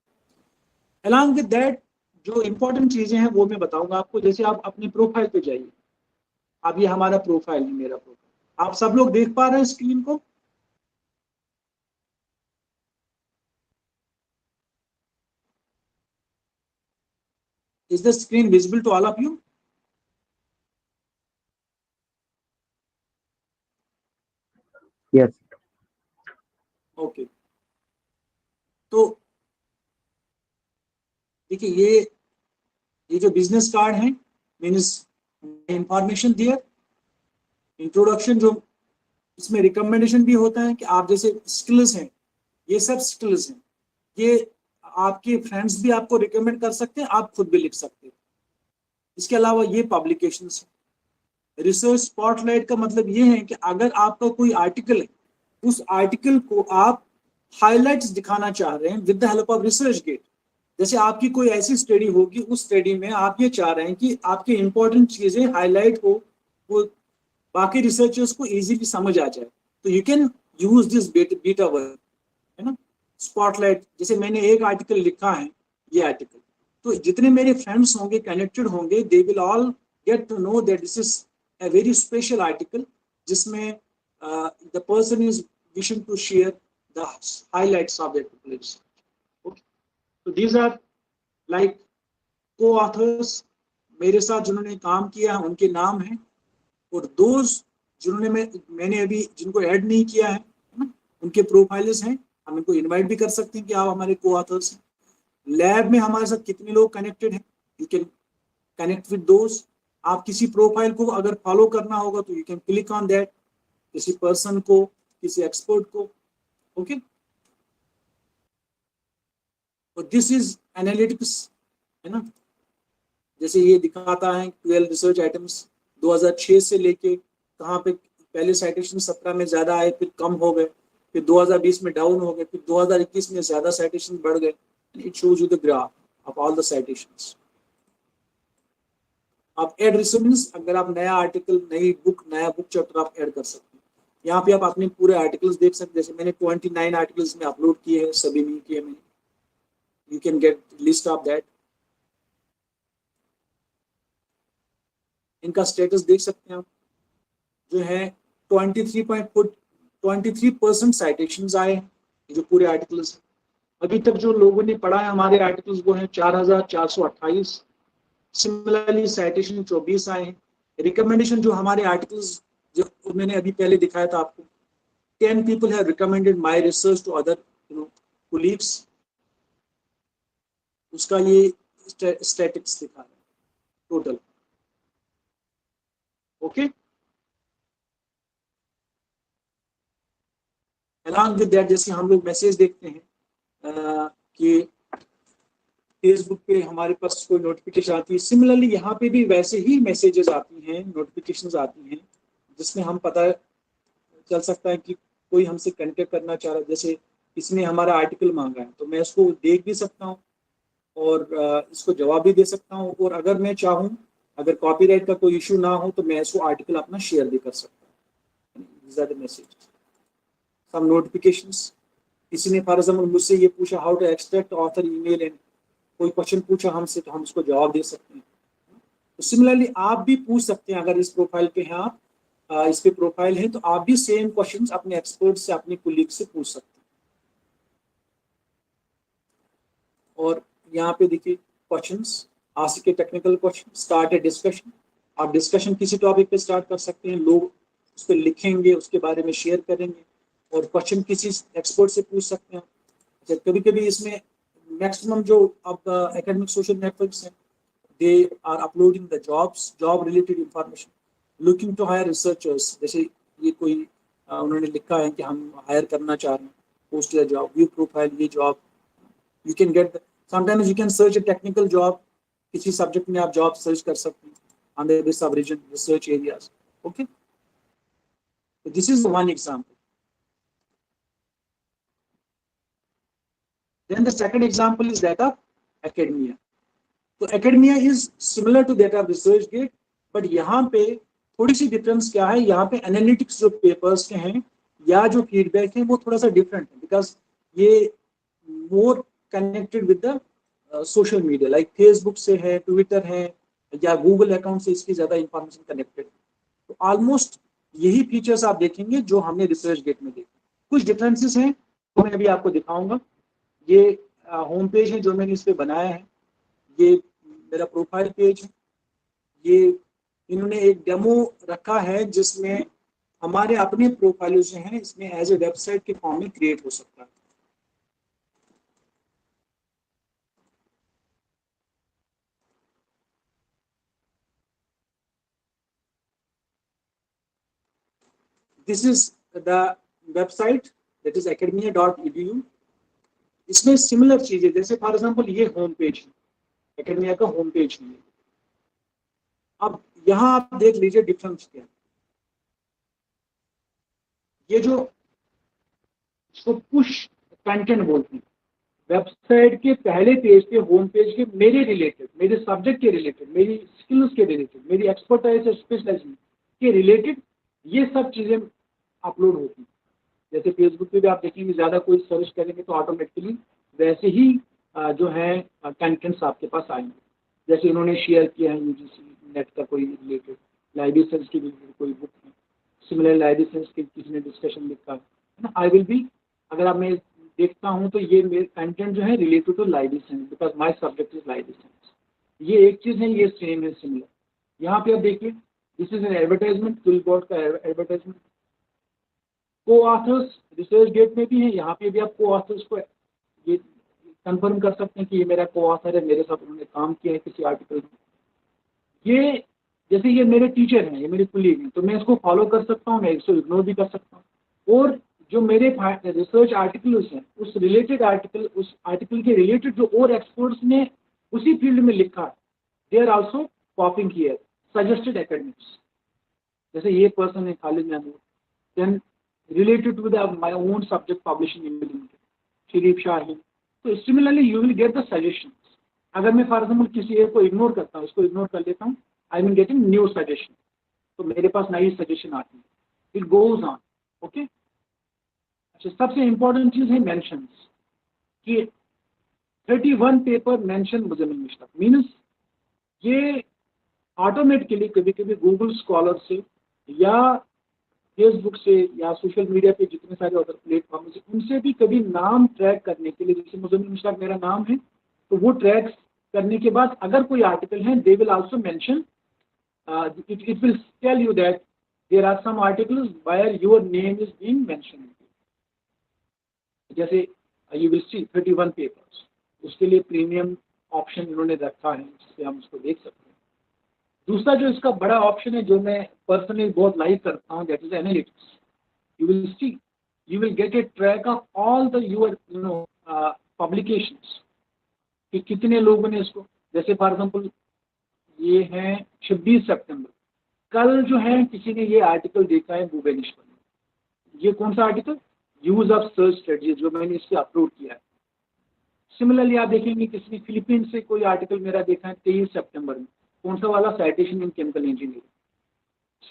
Along with that जो इंपॉर्टेंट चीजें हैं वो मैं बताऊंगा आपको। जैसे आप अपनी प्रोफाइल पे जाइए, अब ये हमारा प्रोफाइल है, मेरा प्रोफाइल आप सब लोग देख पा रहे हैं स्क्रीन को। Is the screen visible to all of you? Yes. Okay. तो देखिए ये जो बिजनेस कार्ड है मीन्स इंफॉर्मेशन दिया, इंट्रोडक्शन, जो इसमें रिकमेंडेशन भी होता है कि आप जैसे स्किल्स हैं, ये सब स्किल्स हैं ये आपके फ्रेंड्स भी आपको रिकमेंड कर सकते हैं, आप खुद भी लिख सकते हैं। इसके अलावा ये पब्लिकेशंस है। रिसर्च स्पॉटलाइट का मतलब ये है कि अगर आपका कोई आर्टिकल है, उस आर्टिकल को आप हाइलाइट्स दिखाना चाह रहे हैं with the help of ResearchGate. जैसे आपकी कोई ऐसी स्टडी होगी, उस स्टडी में आप ये चाह रहे हैं कि आपकी इंपॉर्टेंट चीजें हाईलाइट हो, वो बाकी रिसर्चर्स को इजीली समझ आ जाए, तो you can use this beta work, है ना। स्पॉटलाइट, जैसे मैंने एक आर्टिकल लिखा है, ये आर्टिकल, तो जितने मेरे फ्रेंड्स होंगे, कनेक्टेड होंगे, they will all get to know that this is a very special article जिसमें the person is wishing to share the highlights of that particular research. Okay, so these are like co-authors मेरे साथ जिन्होंने काम किया है, उनके नाम हैं, और दोस्त जिन्होंने मैंने अभी जिनको ऐड नहीं किया है ना, उनके प्रोफाइल्स हैं। हम इनको इनवाइट भी कर सकते हैं कि आप हमारे को-ऑथर्स हैं। लैब में हमारे साथ कितने लोग कनेक्टेड हैं, यू कैन कनेक्ट विद दोस्त। आप किसी प्रोफाइल को अगर फॉलो करना होगा तो you can click on that, किसी पर्सन को, किसी एक्सपर्ट को। ओके, और दिस इज एनालिटिक्स, है ना। जैसे ये दिखाता है 12 रिसर्च आइटम्स 2006 से लेके कहाँ पे पहले साइटेशन 17 में ज्यादा आए, फिर कम हो गए, फिर 2020 में डाउन हो गए, फिर 2021 में ज्यादा साइटेशन बढ़ गए। It shows you the graph of all the citations. आप ऐड रिसोर्स, अगर आप नया आर्टिकल, नई बुक, नया बुक चैप्टर आप ऐड कर सकते हैं। यहाँ पे आप अपने पूरे आर्टिकल्स देख सकते हैं। जैसे मैंने 29 आर्टिकल्स में अपलोड किए हैं, सभी नहीं किए मैंने। You can gate list of that. इनका स्टेटस देख सकते हैं आप, जो है 23% साइटेशंस आए, जो पूरे आर्टिकल्स। अभी तक जो लोगों ने पढ़ा है हमारे आर्टिकल्स वो है 4428। सिमिलरली साइटेशन 24 आए हैं। रिकमेंडेशन जो हमारे आर्टिकल्स जो मैंने अभी पहले दिखाया था आपको, 10 people have recommended my research to other colleagues, उसका ये स्टैटिक्स दिखा रहा है total. Okay, along with that, जैसे हम लोग मैसेज देखते हैं कि फेसबुक पे हमारे पास कोई नोटिफिकेशन आती है, सिमिलरली यहाँ पे भी वैसे ही मैसेजेस आती हैं, नोटिफिकेशंस आती हैं, जिसमें हम पता चल सकता है कि कोई हमसे कांटेक्ट करना चाह रहा है। जैसे इसने हमारा आर्टिकल मांगा है, तो मैं इसको देख भी सकता हूँ और इसको जवाब भी दे सकता हूँ, और अगर मैं चाहूँ, अगर कॉपीराइट का कोई इशू ना हो, तो मैं इसको आर्टिकल अपना शेयर भी कर सकता हूँ। These are the messages. Some notifications. किसी ने फॉर एग्जाम्पल मुझसे ये पूछा how to extract author email, and कोई क्वेश्चन पूछा हमसे, तो हम उसको जवाब दे सकते हैं। तो सिमिलरली आप भी पूछ सकते हैं, अगर इस प्रोफाइल पे हैं आप, इस पे प्रोफाइल है, तो आप भी सेम क्वेश्चंस अपने एक्सपर्ट से, अपने कोलीग से पूछ सकते हैं। और यहाँ पे देखिए क्वेश्चंस, आस्क के टेक्निकल क्वेश्चन, स्टार्ट ए डिस्कशन। आप डिस्कशन किसी टॉपिक पे स्टार्ट कर सकते हैं, लोग उस पर लिखेंगे, उसके बारे में शेयर करेंगे, और क्वेश्चन किसी एक्सपर्ट से पूछ सकते हैं। कभी कभी इसमें मैक्सिमम जो अब एकेडमिक सोशल नेटवर्क्स हैं, they are uploading the job related information, looking to hire researchers. जैसे ये कोई उन्होंने लिखा है कि हम हायर करना चाह रहे हैं, पोस्ट या जॉब, व्यू प्रोफाइल, ये job you can get. Sometimes you can search a technical job, किसी सब्जेक्ट में आप जॉब सर्च कर सकते हैं under this sub region research areas. Okay, this is one example. Then the second example is that of academia. तो academia is similar to that of ResearchGate, but यहाँ पे थोड़ी सी डिफरेंस क्या है, यहाँ पे एनालिटिक्स जो पेपर्स के हैं या जो फीडबैक है वो थोड़ा सा डिफरेंट है, बिकॉज ये more connected with the social media, like Facebook से है, ट्विटर है, या गूगल अकाउंट से इसकी ज्यादा इंफॉर्मेशन कनेक्टेड। तो ऑलमोस्ट यही फीचर्स आप देखेंगे जो हमने ResearchGate में देखे। कुछ डिफरेंसेस हैं तो मैं अभी आपको दिखाऊंगा। ये होम पेज है जो मैंने इस पे बनाया है, ये मेरा प्रोफाइल पेज है। ये इन्होंने एक डेमो रखा है जिसमें हमारे अपने प्रोफाइल जो हैं इसमें एज ए वेबसाइट के फॉर्म में क्रिएट हो सकता है। This is the website, that is academia.edu. इसमें सिमिलर चीजें, जैसे फॉर एग्जांपल ये होम पेज है, एकेडमिया का होम पेज है। अब यहाँ आप देख लीजिए डिफरेंस क्या है। ये जो इसको पुश कंटेंट बोलते हैं, वेबसाइट के पहले पेज के होम पेज के मेरे रिलेटेड, मेरे सब्जेक्ट के रिलेटेड, मेरी स्किल्स के रिलेटेड, मेरी एक्सपर्टाइज और स्पेशलाइजेशन के रिलेटेड ये सब चीजें अपलोड होती हैं। जैसे फेसबुक पे भी आप देखेंगे ज्यादा कोई सर्च करेंगे तो ऑटोमेटिकली वैसे ही जो है कंटेंट्स आपके पास आएंगे। जैसे इन्होंने शेयर किया है यूजीसी नेट का कोई रिलेटेड, लाइब्रेरी की रिलेटेड कोई बुक है, सिमिलर लाइब्रेरी के किसी ने डिस्कशन लिखा है ना। आई विल बी, अगर आप मैं देखता हूँ तो ये मेरे कंटेंट जो है related to library, because my subject is library. ये एक चीज है, ये सेम है सिमिलर। यहाँ पे आप देखिए, दिस इज एन एडवर्टाइजमेंट, टूलबॉट का एडवर्टाइजमेंट। को ऑथर्स रिसर्च गेट में भी है, यहाँ पे भी आप को ऑथर्स को ये कंफर्म कर सकते हैं कि ये मेरा को ऑथर है, मेरे साथ उन्होंने काम किया है किसी आर्टिकल में। ये जैसे ये मेरे टीचर हैं, ये मेरे कुलीग हैं, तो मैं इसको फॉलो कर सकता हूँ, मैं इसको इग्नोर भी कर सकता हूँ। और जो मेरे रिसर्च आर्टिकल्स हैं, उस रिलेटेड आर्टिकल, उस आर्टिकल के रिलेटेड जो और एक्सपर्ट्स ने उसी फील्ड में लिखा है, they are also popping here, suggested academics. जैसे ये पर्सन है Khalid Mahmood, then related to my own subject publishing limited, Sharif Shaheen. तो similarly you will get the suggestions. अगर मैं फॉर एग्जाम्पल किसी एक को इग्नोर करता हूँ, इसको इग्नोर कर लेता हूँ, I will getting new suggestion, तो मेरे पास नई सजेशन आती है, इट गोज ऑन। ओके, अच्छा, सबसे इंपॉर्टेंट चीज है मेंशंस कि 31 paper mention Muzammil Mushtaq, means ये ऑटोमेटिकली कभी कभी गूगल स्कॉलर से या फेसबुक से या सोशल मीडिया पे जितने सारे अदर प्लेटफॉर्म से, उनसे भी कभी नाम ट्रैक करने के लिए, जैसे मुज़म्मिल मुश्ताक मेरा नाम है, तो वो ट्रैक करने के बाद अगर कोई आर्टिकल है, they will also mention, it will tell you that there are some articles where your name is being mentioned. जैसे यू विल सी 31 पेपर्स, उसके लिए प्रीमियम ऑप्शन इन्होंने रखा है, जिससे हम उसको देख सकते हैं। दूसरा जो इसका बड़ा ऑप्शन है, जो मैं पर्सनली बहुत लाइक करता हूँ, that is analytics. You will see, you will get a track of all the your publications, कि कितने लोगों ने इसको, जैसे फॉर एग्जांपल ये है 26 सितंबर, कल जो है किसी ने ये आर्टिकल देखा है भुवनेश्वर में। ये कौन सा article, use of search strategy, जो मैंने इस पर अपलोड किया है। सिमिलरली आप देखेंगे किसी ने फिलीपीन से कोई आर्टिकल मेरा देखा है 23 सितंबर में, कौन सा वाला, citation in chemical engineering.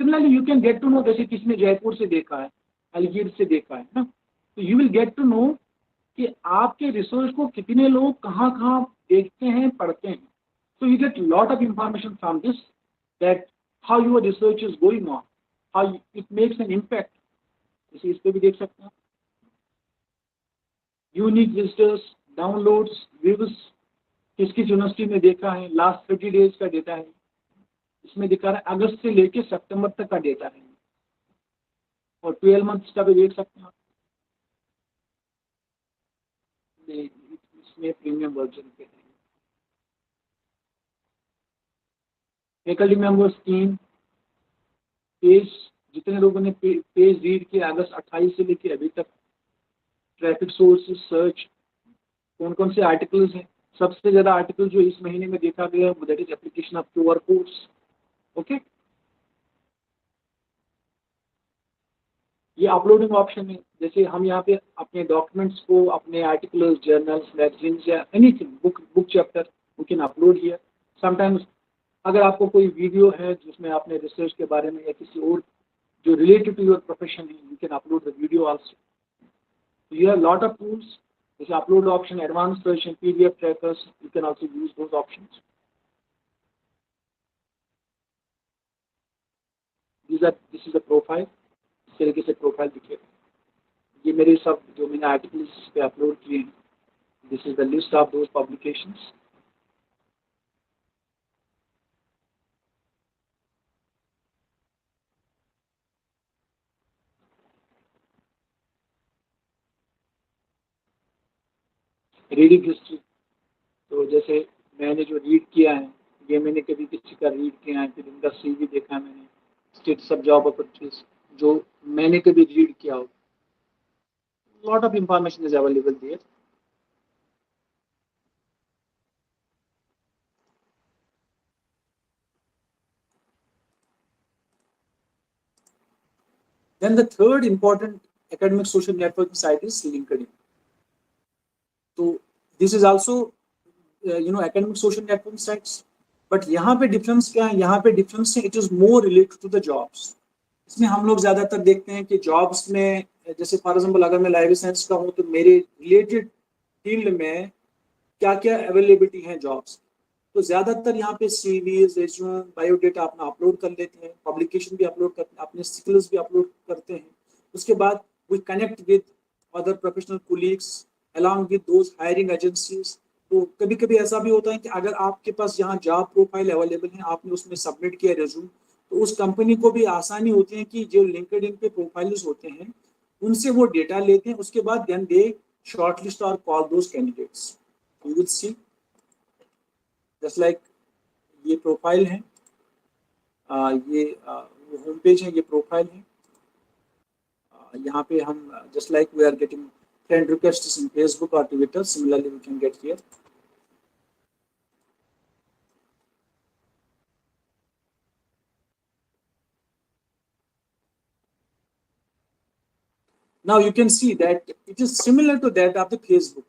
Similarly you can get to know, जैसे किसी ने जयपुर से देखा है, अलगीर से देखा है ना, तो you will get to know कि आपके रिसर्च को कितने लोग कहाँ कहाँ देखते हैं, पढ़ते हैं। So you get a lot of information from this, that how your research is going on, how it makes an impact. इसे इस पे भी देख सकते हैं। यूनिक विजिटर्स, डाउनलोड्स, व्यूज, किस किस यूनिवर्सिटी में देखा है, लास्ट 30 डेज का डेटा है इसमें दिखा रहा है, अगस्त से लेके सितंबर तक का डेटा है, और 12 मंथ्स का भी देख सकते हैं। इसमें प्रीमियम वर्जन पे है। फैकल्टी मेंबर्स टीम पेज, जितने लोगों ने पेज रीड किया अगस्त 28 से लेकर अभी तक, ट्रैफिक सोर्सेस सर्च, कौन कौन से आर्टिकल्स हैं। सबसे ज्यादा आर्टिकल जो इस महीने में देखा गया है that is application of QR codes. Okay, ये अपलोडिंग ऑप्शन है। जैसे हम यहाँ पे अपने डॉक्यूमेंट्स को, अपने आर्टिकल्स, जर्नल्स, मैगजीन्स या anything, book chapter, we can upload here. Sometimes अगर आपको कोई वीडियो है जिसमें आपने रिसर्च के बारे में या किसी और जो रिलेटेड टू योर प्रोफेशन है, you can upload the video also. You have lot of tools, जैसे upload option, advance search and PDF trackers, you can also use those options. This is a profile, इस तरीके से profile दिखेगा। ये मेरे सब जो मैंने आर्टिकल्स पे अपलोड किए हैं, this is the list of those publications. Reading history, तो जैसे मैंने जो रीड किया है, ये मैंने कभी किसी का रीड किया है, फिर इनका CV देखा है मैंने, स्टेटस ऑफ जॉब अपॉर्चुनिटीज जो मैंने कभी रीड किया हो, lot of information is available there. Then the third important academic social networking site is LinkedIn. So this is also academic social networking sites. But यहाँ पे डिफरेंस क्या है? यहाँ पे डिफरेंस है, it is more related to the jobs. इसमें हम लोग ज्यादातर देखते हैं कि जॉब्स में, जैसे फॉर एग्जाम्पल अगर मैं लाइब्रेरी साइंस का हूँ तो मेरे रिलेटेड फील्ड में क्या क्या अवेलेबिलिटी है जॉब्स. तो ज्यादातर यहाँ पे सीवीज, रेज्यूम, बायोडेटा अपना अपलोड कर लेते हैं, पब्लिकेशन भी अपलोड करते हैं, अपने स्किल्स भी अपलोड करते हैं. उसके बाद we connect with other professional colleagues along with those hiring agencies. तो कभी कभी ऐसा भी होता है कि अगर आपके पास यहाँ जॉब प्रोफाइल अवेलेबल है, आपने उसमें सबमिट किया रेज्यूम, तो उस कंपनी को भी आसानी होती है कि जो लिंक्डइन पे प्रोफाइल्स होते हैं उनसे वो डेटा लेते हैं. उसके बाद देन दे शॉर्टलिस्ट और call those candidates. You will C just like ये प्रोफाइल है, ये होम पेज है, ये प्रोफाइल है. यहाँ पे हम just like we are getting friend requests in Facebook or Twitter, similarly we can get here. Now you can see that it is similar to that of the Facebook.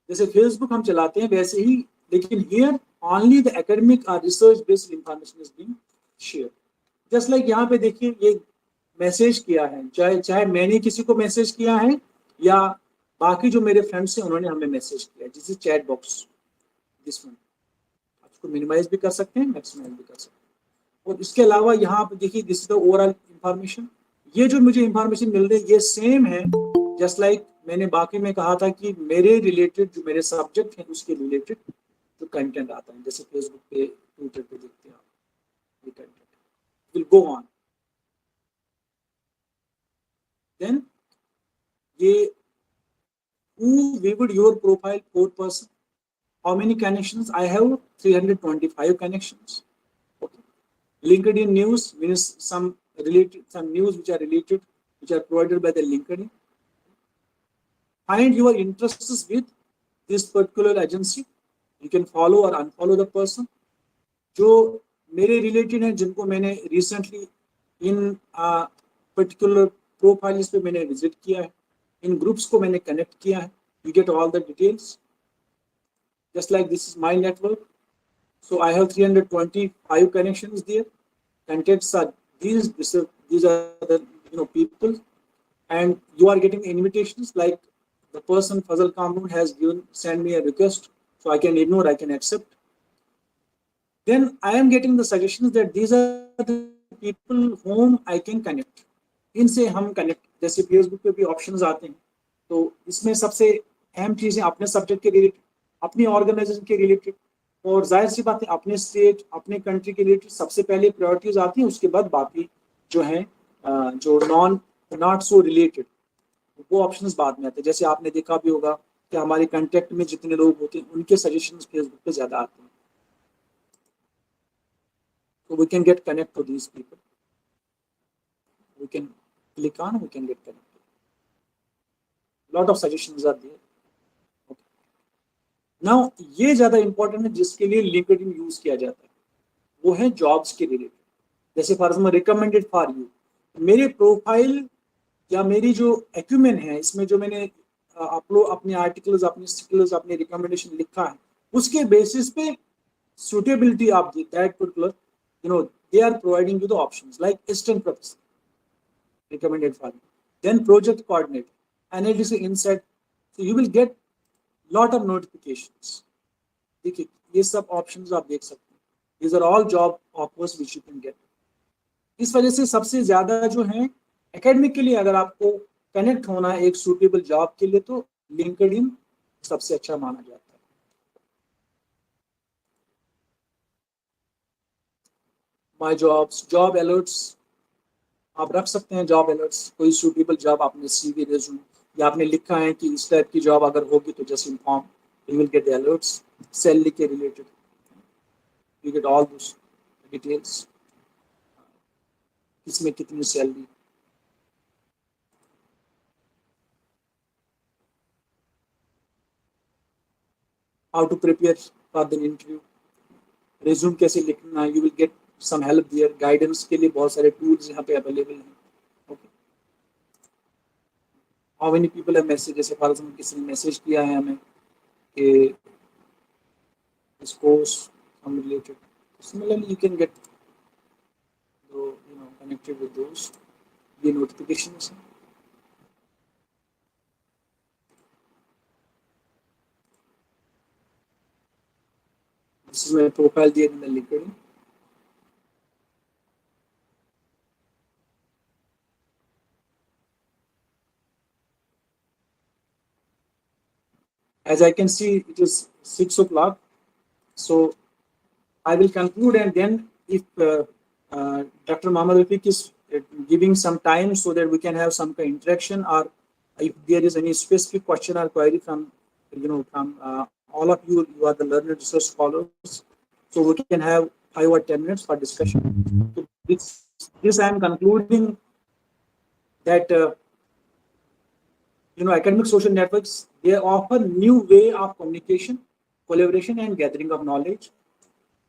जैसे Facebook हम चलाते हैं वैसे ही, लेकिन here only the academic or research based information is being shared. Just like यहाँ पे देखिए ये मैसेज किया है, चाहे मैंने किसी को मैसेज किया है या बाकी जो मेरे फ्रेंड्स हैं उन्होंने हमें मैसेज किया. जिस चैट बॉक्स, दिस वन, आप इसको मिनिमाइज भी कर सकते हैं, मैक्सिमाइज भी कर सकते हैं. और इसके अलावा यहाँ पे देखिए this is the overall information. ये जो मुझे इंफॉर्मेशन मिल रही है ये सेम है जस्ट लाइक मैंने बाकी में कहा था कि मेरे रिलेटेड जो मेरे सब्जेक्ट हैं उसके रिलेटेड जो कंटेंट आता है, जैसे फेसबुक पे, ट्विटर पे देखते हैं आप, ये content will go on. Then ये who viewed your profile, 4 person. How many connections? I have 325 connections. Okay. LinkedIn news means some news which are related, which are provided by the LinkedIn. Find your interests with this particular agency. You can follow or unfollow the person. जो मेरे related हैं, जिनको मैंने recently in particular profiles पे मैंने visit किया है, इन groups को मैंने कनेक्ट किया है. You get all the details just like this is my network. So I have 325 connections there. contacts are these are the people, and you are getting invitations like the person Fazal Kamrun has send me a request, so I can ignore, I can accept. Then I am getting the suggestions that these are the people whom I can connect. इनसे हम connect, जैसे Facebook पे भी options आते हैं, तो इसमें सबसे अहम चीज़ें अपने सब्जेक्ट के रिलेटेड, अपनी ऑर्गेनाइजेशन के रिलेटेड, और जाहिर सी बात है अपने स्टेट, अपने कंट्री के रिलेटेड सबसे पहले प्रायोरिटीज आती हैं. उसके बाद बाकी जो हैं जो नॉट सो रिलेटेड वो ऑप्शंस बाद में आते हैं. जैसे आपने देखा भी होगा कि हमारे कॉन्टेक्ट में जितने लोग होते हैं उनके सजेशंस फेसबुक पे ज़्यादा आते हैं. So we can get connect to these people. We can click on, we can get connected. Lot of suggestions are there. Okay. Now ये ज़्यादा important है जिसके लिए LinkedIn यूज किया जाता है, वो है जॉब्स के रिलेटेड. जैसे for example recommended for you, मेरे प्रोफाइल या मेरी जो एक्यूमेन है, इसमें जो मैंने अपलोड अपने आर्टिकल्स, अपने स्किल्स, अपने रिकमेंडेशन लिखा है, उसके बेसिस पे suitability of that particular, they are providing you the options like assistant professor recommended for you, then project coordinator, analysis insight. So you will get lot of notifications. देखिए ये सब options आप देख सकते हैं. These are all job offers which you can get. इस वजह से सबसे ज्यादा जो है एकेडमिक के लिए अगर आपको कनेक्ट होना है एक सुटेबल जॉब के लिए, तो लिंक्डइन सबसे अच्छा माना जाता है. माई जॉब्स, जॉब अलर्ट्स आप रख सकते हैं. जॉब अलर्ट्स, कोई सूटेबल जॉब आपने सीवी, रेज्यूम या आपने लिखा है कि इस टाइप की जॉब अगर होगी तो just inform, you will get the alerts. Salary के related you get all this details, किसमें कितनी salary. How to prepare for the interview, resume कैसे लिखना है, you will get some help there. Guidance के लिए बहुत सारे टूल्स यहाँ पे अवेलेबल हैं. Okay, how many people have messaged, जैसे फॉर एग्जाम्पल किसी ने मैसेज किया है हमें कि this course some related. Similarly, you can get connected with those the notifications. This is my profile there in the LinkedIn. As I can see, it is 6 o'clock. So I will conclude, and then if Dr. Muhammad Rafiq is giving some time so that we can have some kind of interaction, or if there is any specific question or query from all of you, you are the learner research scholars, so we can have 5 or 10 minutes for discussion. So this I am concluding that academic social networks, they offer new way of communication, collaboration, and gathering of knowledge.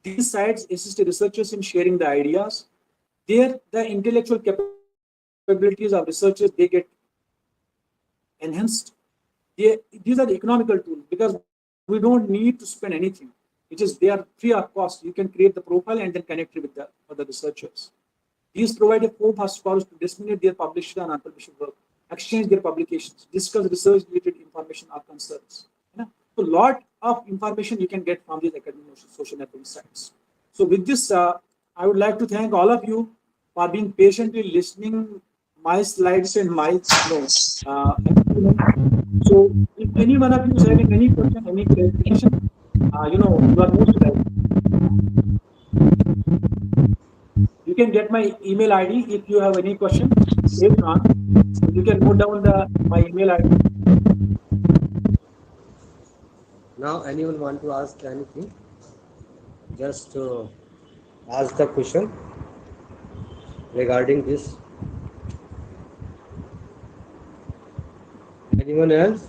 These sites assist researchers in sharing the ideas. There, the intellectual capabilities of researchers, they get enhanced. These are the economical tools because we don't need to spend anything. They are free of cost. You can create the profile and then connect it with the other researchers. These provide a forum for scholars to disseminate their published and unpublished work, exchange their publications, discuss research-related information or concerns. So, a lot of information you can get from these academic social network sites. So, with this, I would like to thank all of you for being patiently listening my slides and my notes. So, if any one of you is having any question, any clarification, you are most welcome. You can get my email ID if you have any question. If not, you can note down my email ID. Now, anyone want to ask anything? Just ask the question regarding this. Anyone else?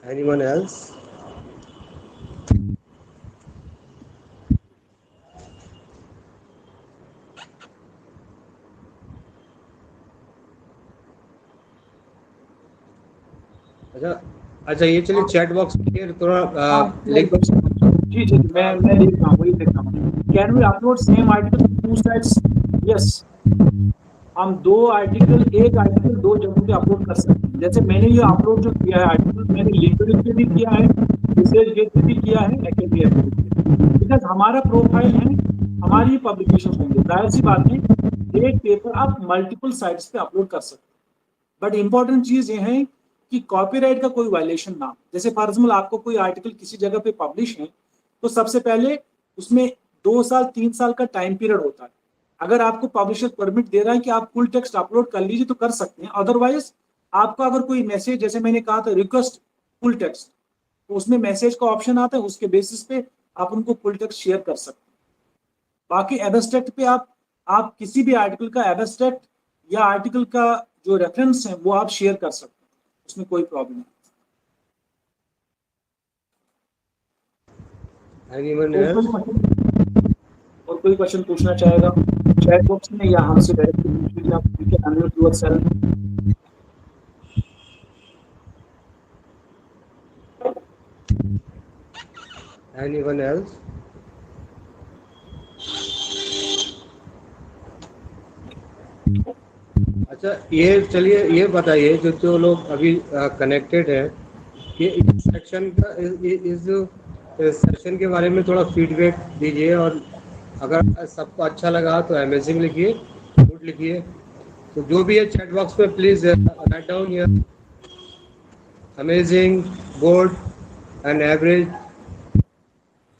Anyone else? अच्छा ये चलिए chat box में थोड़ा लिख जी मैं लिख रहा हूँ वही लिख रहा हूँ can we upload same article to sites yes हम एक आर्टिकल दो जगहों पे अपलोड कर सकते हैं जैसे मैंने ये अपलोड जो किया है आर्टिकल मैंने लिब्रेरियन पे भी किया है रिसर्च गेट पे भी किया है एकेडमी पे भी बिकॉज हमारा प्रोफाइल है हमारी पब्लिकेशन होंगे जाहिर सी बात है एक पेपर आप मल्टीपल साइट्स पे अपलोड कर सकते हैं बट इंपॉर्टेंट चीज ये है कि कॉपीराइट का कोई वायलेशन ना जैसे फॉर एग्जाम्पल आपको कोई आर्टिकल किसी जगह पे पब्लिश है तो सबसे पहले उसमें 2 साल 3 साल का टाइम पीरियड होता है अगर आपको पब्लिशर परमिट दे रहा है कि आप फुल टेक्स्ट अपलोड कर लीजिए तो कर सकते हैं अदरवाइज आपका अगर कोई मैसेज जैसे मैंने कहा था रिक्वेस्ट फुल टेक्स्ट तो उसमें मैसेज का ऑप्शन आता है उसके बेसिस पे आप उनको फुल टेक्स्ट शेयर कर सकते हैं बाकी एब्स्ट्रैक्ट पे आप किसी भी आर्टिकल का एब्स्ट्रैक्ट या आर्टिकल का जो रेफरेंस है वो आप शेयर कर सकते हैं उसमें कोई प्रॉब्लम नहीं और कोई क्वेश्चन पूछना चाहेगा चैट बॉक्स में या हमसे डायरेक्टली पूछ लीजिए आप you can unmute yourself Anyone else? अच्छा ये चलिए ये बताइए जो लोग अभी कनेक्टेड हैं कि इस सेक्शन का इस सेक्शन के बारे में थोड़ा फीडबैक दीजिए और अगर सबको अच्छा लगा तो अमेजिंग लिखिए गुड लिखिए तो जो भी है चैट बॉक्स में please write down here amazing good and average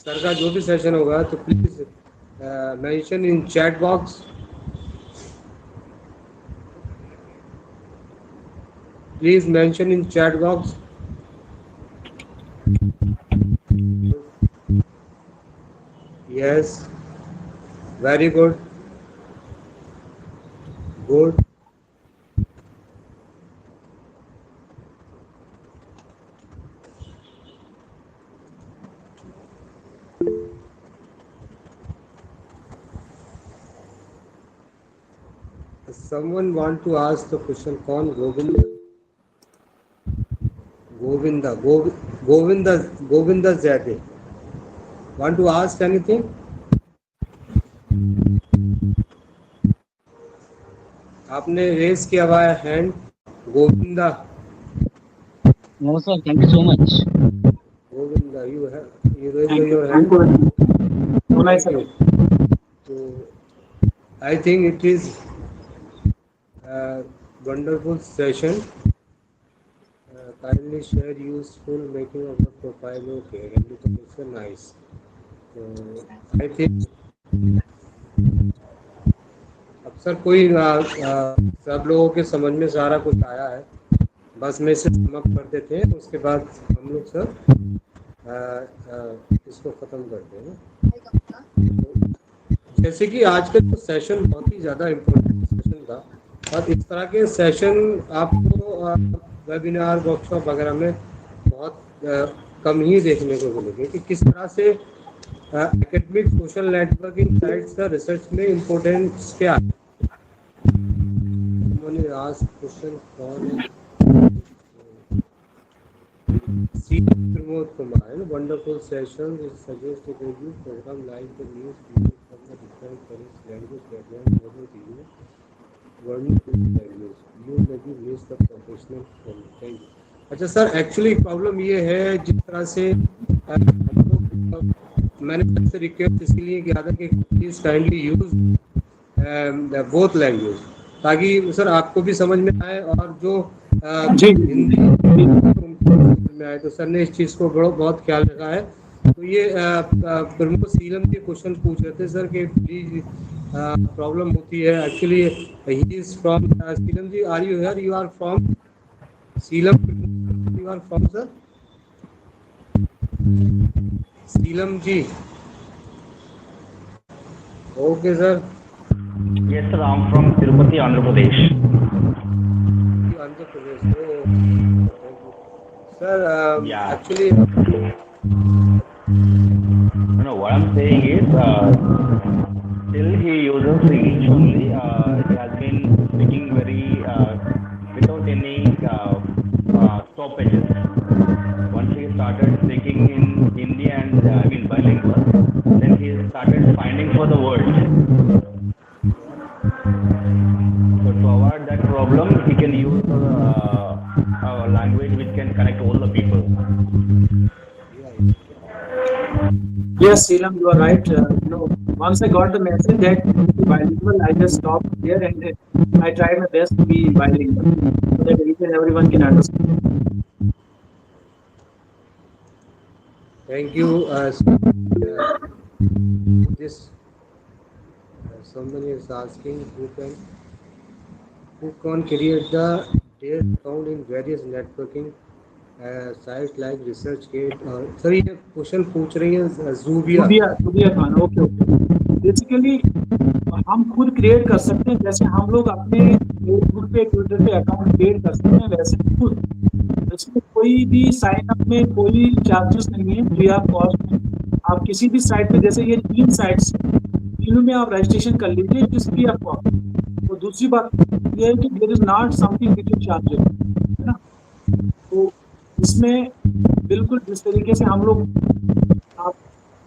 sir का जो भी सेशन होगा तो please mention in chat box please mention in chat box yes very good Someone want to ask the question. कौन? Govinda Zade. Want to ask anything? आपने race किया हुआ है hand, Govinda. No, sir. Thank you so much. Govinda, you raise your hand. Thank you. So, I think it is a wonderful session. Kindly share useful making of the profile. Okay, education nice. So, I think अब sir कोई सब लोगों के समझ में सारा कुछ आया है, बस मैं इसे सम अप कर देते हैं, उसके बाद हम लोग सर इसको ख़त्म करते हैं. जैसे कि आज का जो सेशन बहुत ही ज़्यादा इम्पोर्टेंट सेशन था, और इस तरह के सेशन आपको वेबिनार वर्कशॉप वगैरह में बहुत कम ही देखने को मिलेंगे कि किस तरह से एकेडमिक सोशल नेटवर्किंग साइट्स का रिसर्च में इम्पोर्टेंस क्या है. मैंने आज क्वेश्चन कौन है? Pramod Kumar, wonderful session. It suggests a review program like the news people from the different colors, language background, model वर्णित language. You maybe miss the professional from. Thank you. अच्छा sir, actually problem ये है, जिस तरह से मैंने आपसे request इसलिए किया था कि please kindly use both language, ताकि सर आपको भी समझ में आए और जो हिंदी में आए. तो सर ने इस चीज़ को बहुत ख्याल रखा है. तो ये प्रमुख सीलम के क्वेश्चन पूछ रहे थे सर कि प्लीज प्रॉब्लम होती है. Actually he is from Seelam ji. Are you here? You are from Seelam? You are from sir Seelam ji? Okay sir. Yes, sir. I'm from Tirupati, Andhra Pradesh. Andhra Pradesh. Sir, Yeah. actually, No, what I'm saying is, till he uses English only, he has been speaking very without any stoppages. Once he started speaking in Hindi and bilingual, then he started finding for the words. So to avoid that problem, he can use a language which can connect all the people. Yes, Selam, you are right. Once I got the message that bilingual, I just stopped there and I tried my best to be bilingual so that each and everyone can understand. thank you. This someone is asking who can create the their account in various networking sites like ResearchGate. Sir ये question पूछ रही है Zubia Khan. Okay. Basically हम खुद create कर सकते हैं, जैसे हम लोग अपने फेसबुक पे, ट्विटर पे अकाउंट क्रिएट कर सकते हैं, वैसे खुद इसमें कोई भी साइन अप में कोई चार्जेस नहीं है, फ्री ऑफ कॉस्ट में. आप किसी भी साइट पे, जैसे ये 3 साइट्स, तीनों में आप रजिस्ट्रेशन कर लीजिए, it is free of cost. तो दूसरी बात ये है कि there is not something which is charges, है ना. तो इसमें बिल्कुल जिस तरीके से हम लोग, आप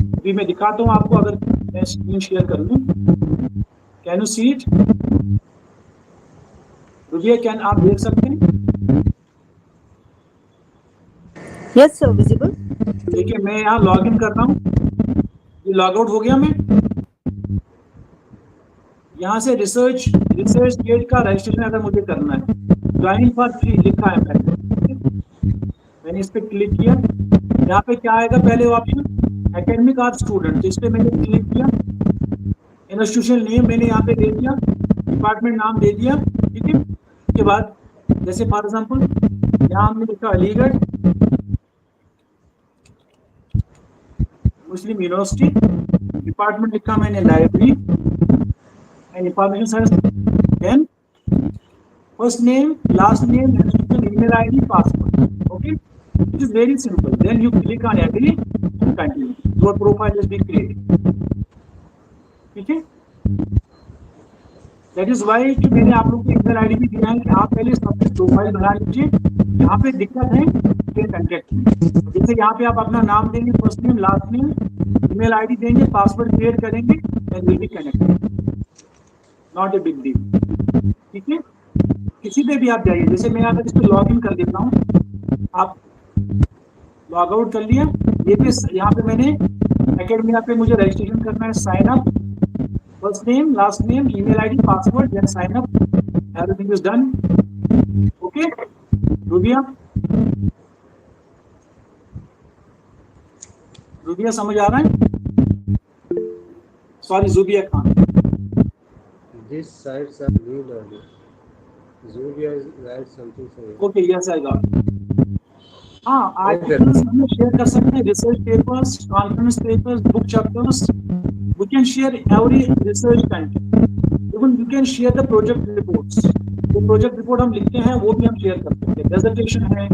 अभी मैं दिखाता हूँ आपको, अगर मैं स्क्रीन शेयर कर लूँ. Can you see it? Rubiya, can आप देख सकते हैं? Yes sir, visible. देखिए, मैं यहाँ लॉग इन कर रहा हूँ, ये लॉग आउट हो गया. मैं यहाँ से रिसर्च गेट का रजिस्ट्रेशन अगर मुझे करना है, ज्वाइन फॉर फ्री लिखा है, मैंने इस पे क्लिक किया. यहाँ पे क्या आएगा? पहले ऑप्शन एकेडमिक आर स्टूडेंट, तो इस पे मैंने क्लिक किया. इंस्टीट्यूशन नेम मैंने यहाँ पे दे दिया, डिपार्टमेंट नाम दे दिया. ठीक है. उसके बाद जैसे फॉर एग्जांपल यहाँ हमने लिखा अलीगढ़ मुस्लिम यूनिवर्सिटी, डिपार्टमेंट लिखा मैंने library and information science. Then first name, last name, email ID, password. Okay, it is very simple. Then you click on agree and continue. Your profile is being created. ठीक है. That is why कि मैंने आप लोग को email ID भी दिया है कि आप पहले अपनी प्रोफाइल बना लीजिए। यहाँ पे दिक्कत है फिर कंटेक्ट, जैसे यहाँ पे आप अपना नाम देंगे, first name, last name, email ID देंगे, पासवर्ड क्रिएट करेंगे and will be connected, not a big deal. ठीक है, किसी पे भी आप जाइए, जैसे मैं अगर इसको लॉग इन कर देता हूँ, आप लॉग आउट कर लिया, ये भी यहाँ पे मैंने एकेडमी पे मुझे रजिस्ट्रेशन करना है, sign up, first name, last name, email ID, password, then sign up, everything is done. Okay Rubia समझ आ रहा है? Sorry Zubia Khan. These sites are new learning. Zubia write something for okay yes I got. हाँ, articles हम share कर सकते हैं, research papers, conference papers, book chapters, we can share every research content, even we can share the project reports. जो project report हम लिखते हैं वो भी हम शेयर कर सकते हैं, प्रेजेंटेशन है,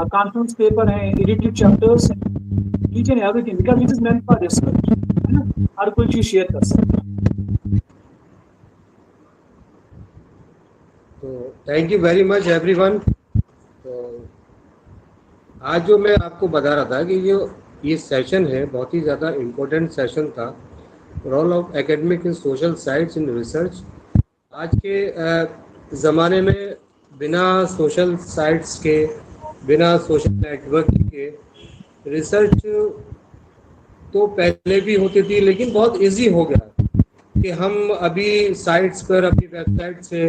कॉन्फ्रेंस पेपर है, edited chapters, each and everything, because it is meant for research, है ना, हर कोई चीज शेयर कर सकते हैं। तो thank you very much everyone. तो आज जो मैं आपको बता रहा था कि जो ये सेशन है बहुत ही ज़्यादा इम्पोर्टेंट सेशन था, role of academic in social science in research. आज के ज़माने में बिना सोशल साइट्स के, बिना सोशल नेटवर्किंग के रिसर्च तो पहले भी होती थी, लेकिन बहुत इजी हो गया कि हम अभी साइट्स पर, अपनी वेबसाइट से,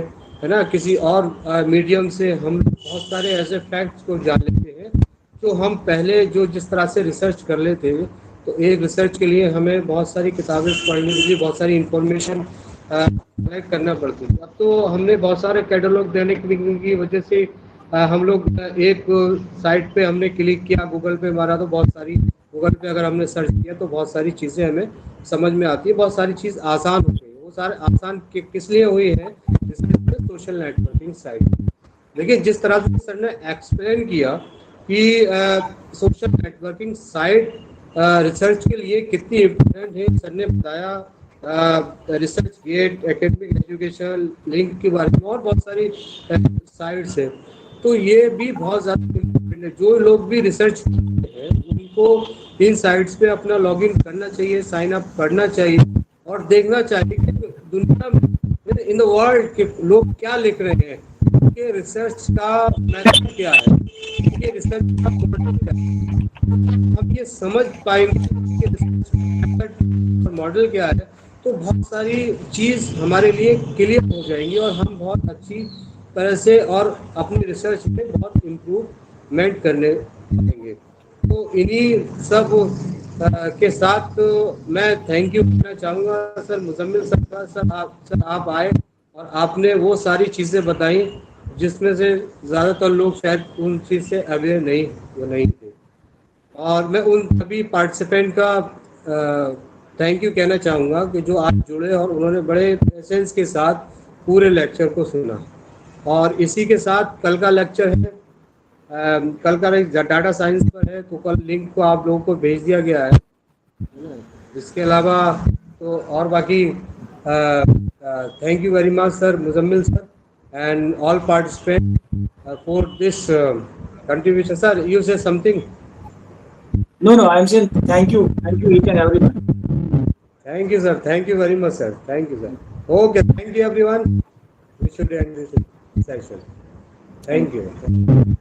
है ना, किसी और मीडियम से हम बहुत सारे ऐसे फैक्ट्स को जान लेते हैं जो हम पहले जो जिस तरह से रिसर्च कर लेते हैं। तो एक रिसर्च के लिए हमें बहुत सारी किताबें पढ़नी पड़ती, बहुत सारी इंफॉर्मेशन कलेक्ट करना पड़ती है। अब तो हमने बहुत सारे कैटलॉग देने की वजह से हम लोग एक साइट पे हमने क्लिक किया, गूगल पे मारा, तो बहुत सारी, गूगल पे अगर हमने सर्च किया तो बहुत सारी चीज़ें हमें समझ में आती है, बहुत सारी चीज़ आसान हो गई। वो सारे आसान किस लिए हुई है? Social networking site. देखिए जिस तरह से सर ने एक्सप्लेन किया कि सोशल नेटवर्किंग साइट रिसर्च के लिए कितनी इम्पोर्टेंट है, सर ने बताया research gate, academic education link के बारे में, और बहुत सारी साइट्स है। तो ये भी बहुत ज़्यादा इम्पोर्टेंट है। जो लोग भी रिसर्च करते हैं उनको इन साइट्स पे अपना लॉगिन करना चाहिए, साइन अप करना चाहिए और देखना चाहिए कि दुनिया में, इन द वर्ल्ड के लोग क्या लिख रहे हैं, कि रिसर्च का मेथड क्या है, कि रिसर्च का मॉडल क्या है। हम ये समझ पाएंगे कि रिसर्च मेथड और मॉडल क्या है, तो बहुत सारी चीज़ हमारे लिए क्लियर हो जाएंगी और हम बहुत अच्छी तरह से और अपनी रिसर्च में बहुत इम्प्रूवमेंट करने पाएंगे। तो इन्हीं सब के साथ तो मैं थैंक यू करना चाहूँगा सर मुजम्मिल सर का। सर आप आए और आपने वो सारी चीज़ें बताई जिसमें से ज़्यादातर लोग शायद उन चीज़ से अवेयर नहीं थे। और मैं उन सभी पार्टिसिपेंट का थैंक यू कहना चाहूँगा कि जो आज जुड़े और उन्होंने बड़े पेशेंस के साथ पूरे लेक्चर को सुना। और इसी के साथ कल का लेक्चर है, कल का डाटा साइंस पर है, तो कल लिंक को आप लोगों को भेज दिया गया है। इसके अलावा तो और बाकी thank you very much sir Muzammil sir and all participant for this contribution. Sir you से something? No, I am saying thank you each and everyone. Thank you sir, thank you very much sir, thank you sir. Okay, thank you everyone. We should end this session. Thank you.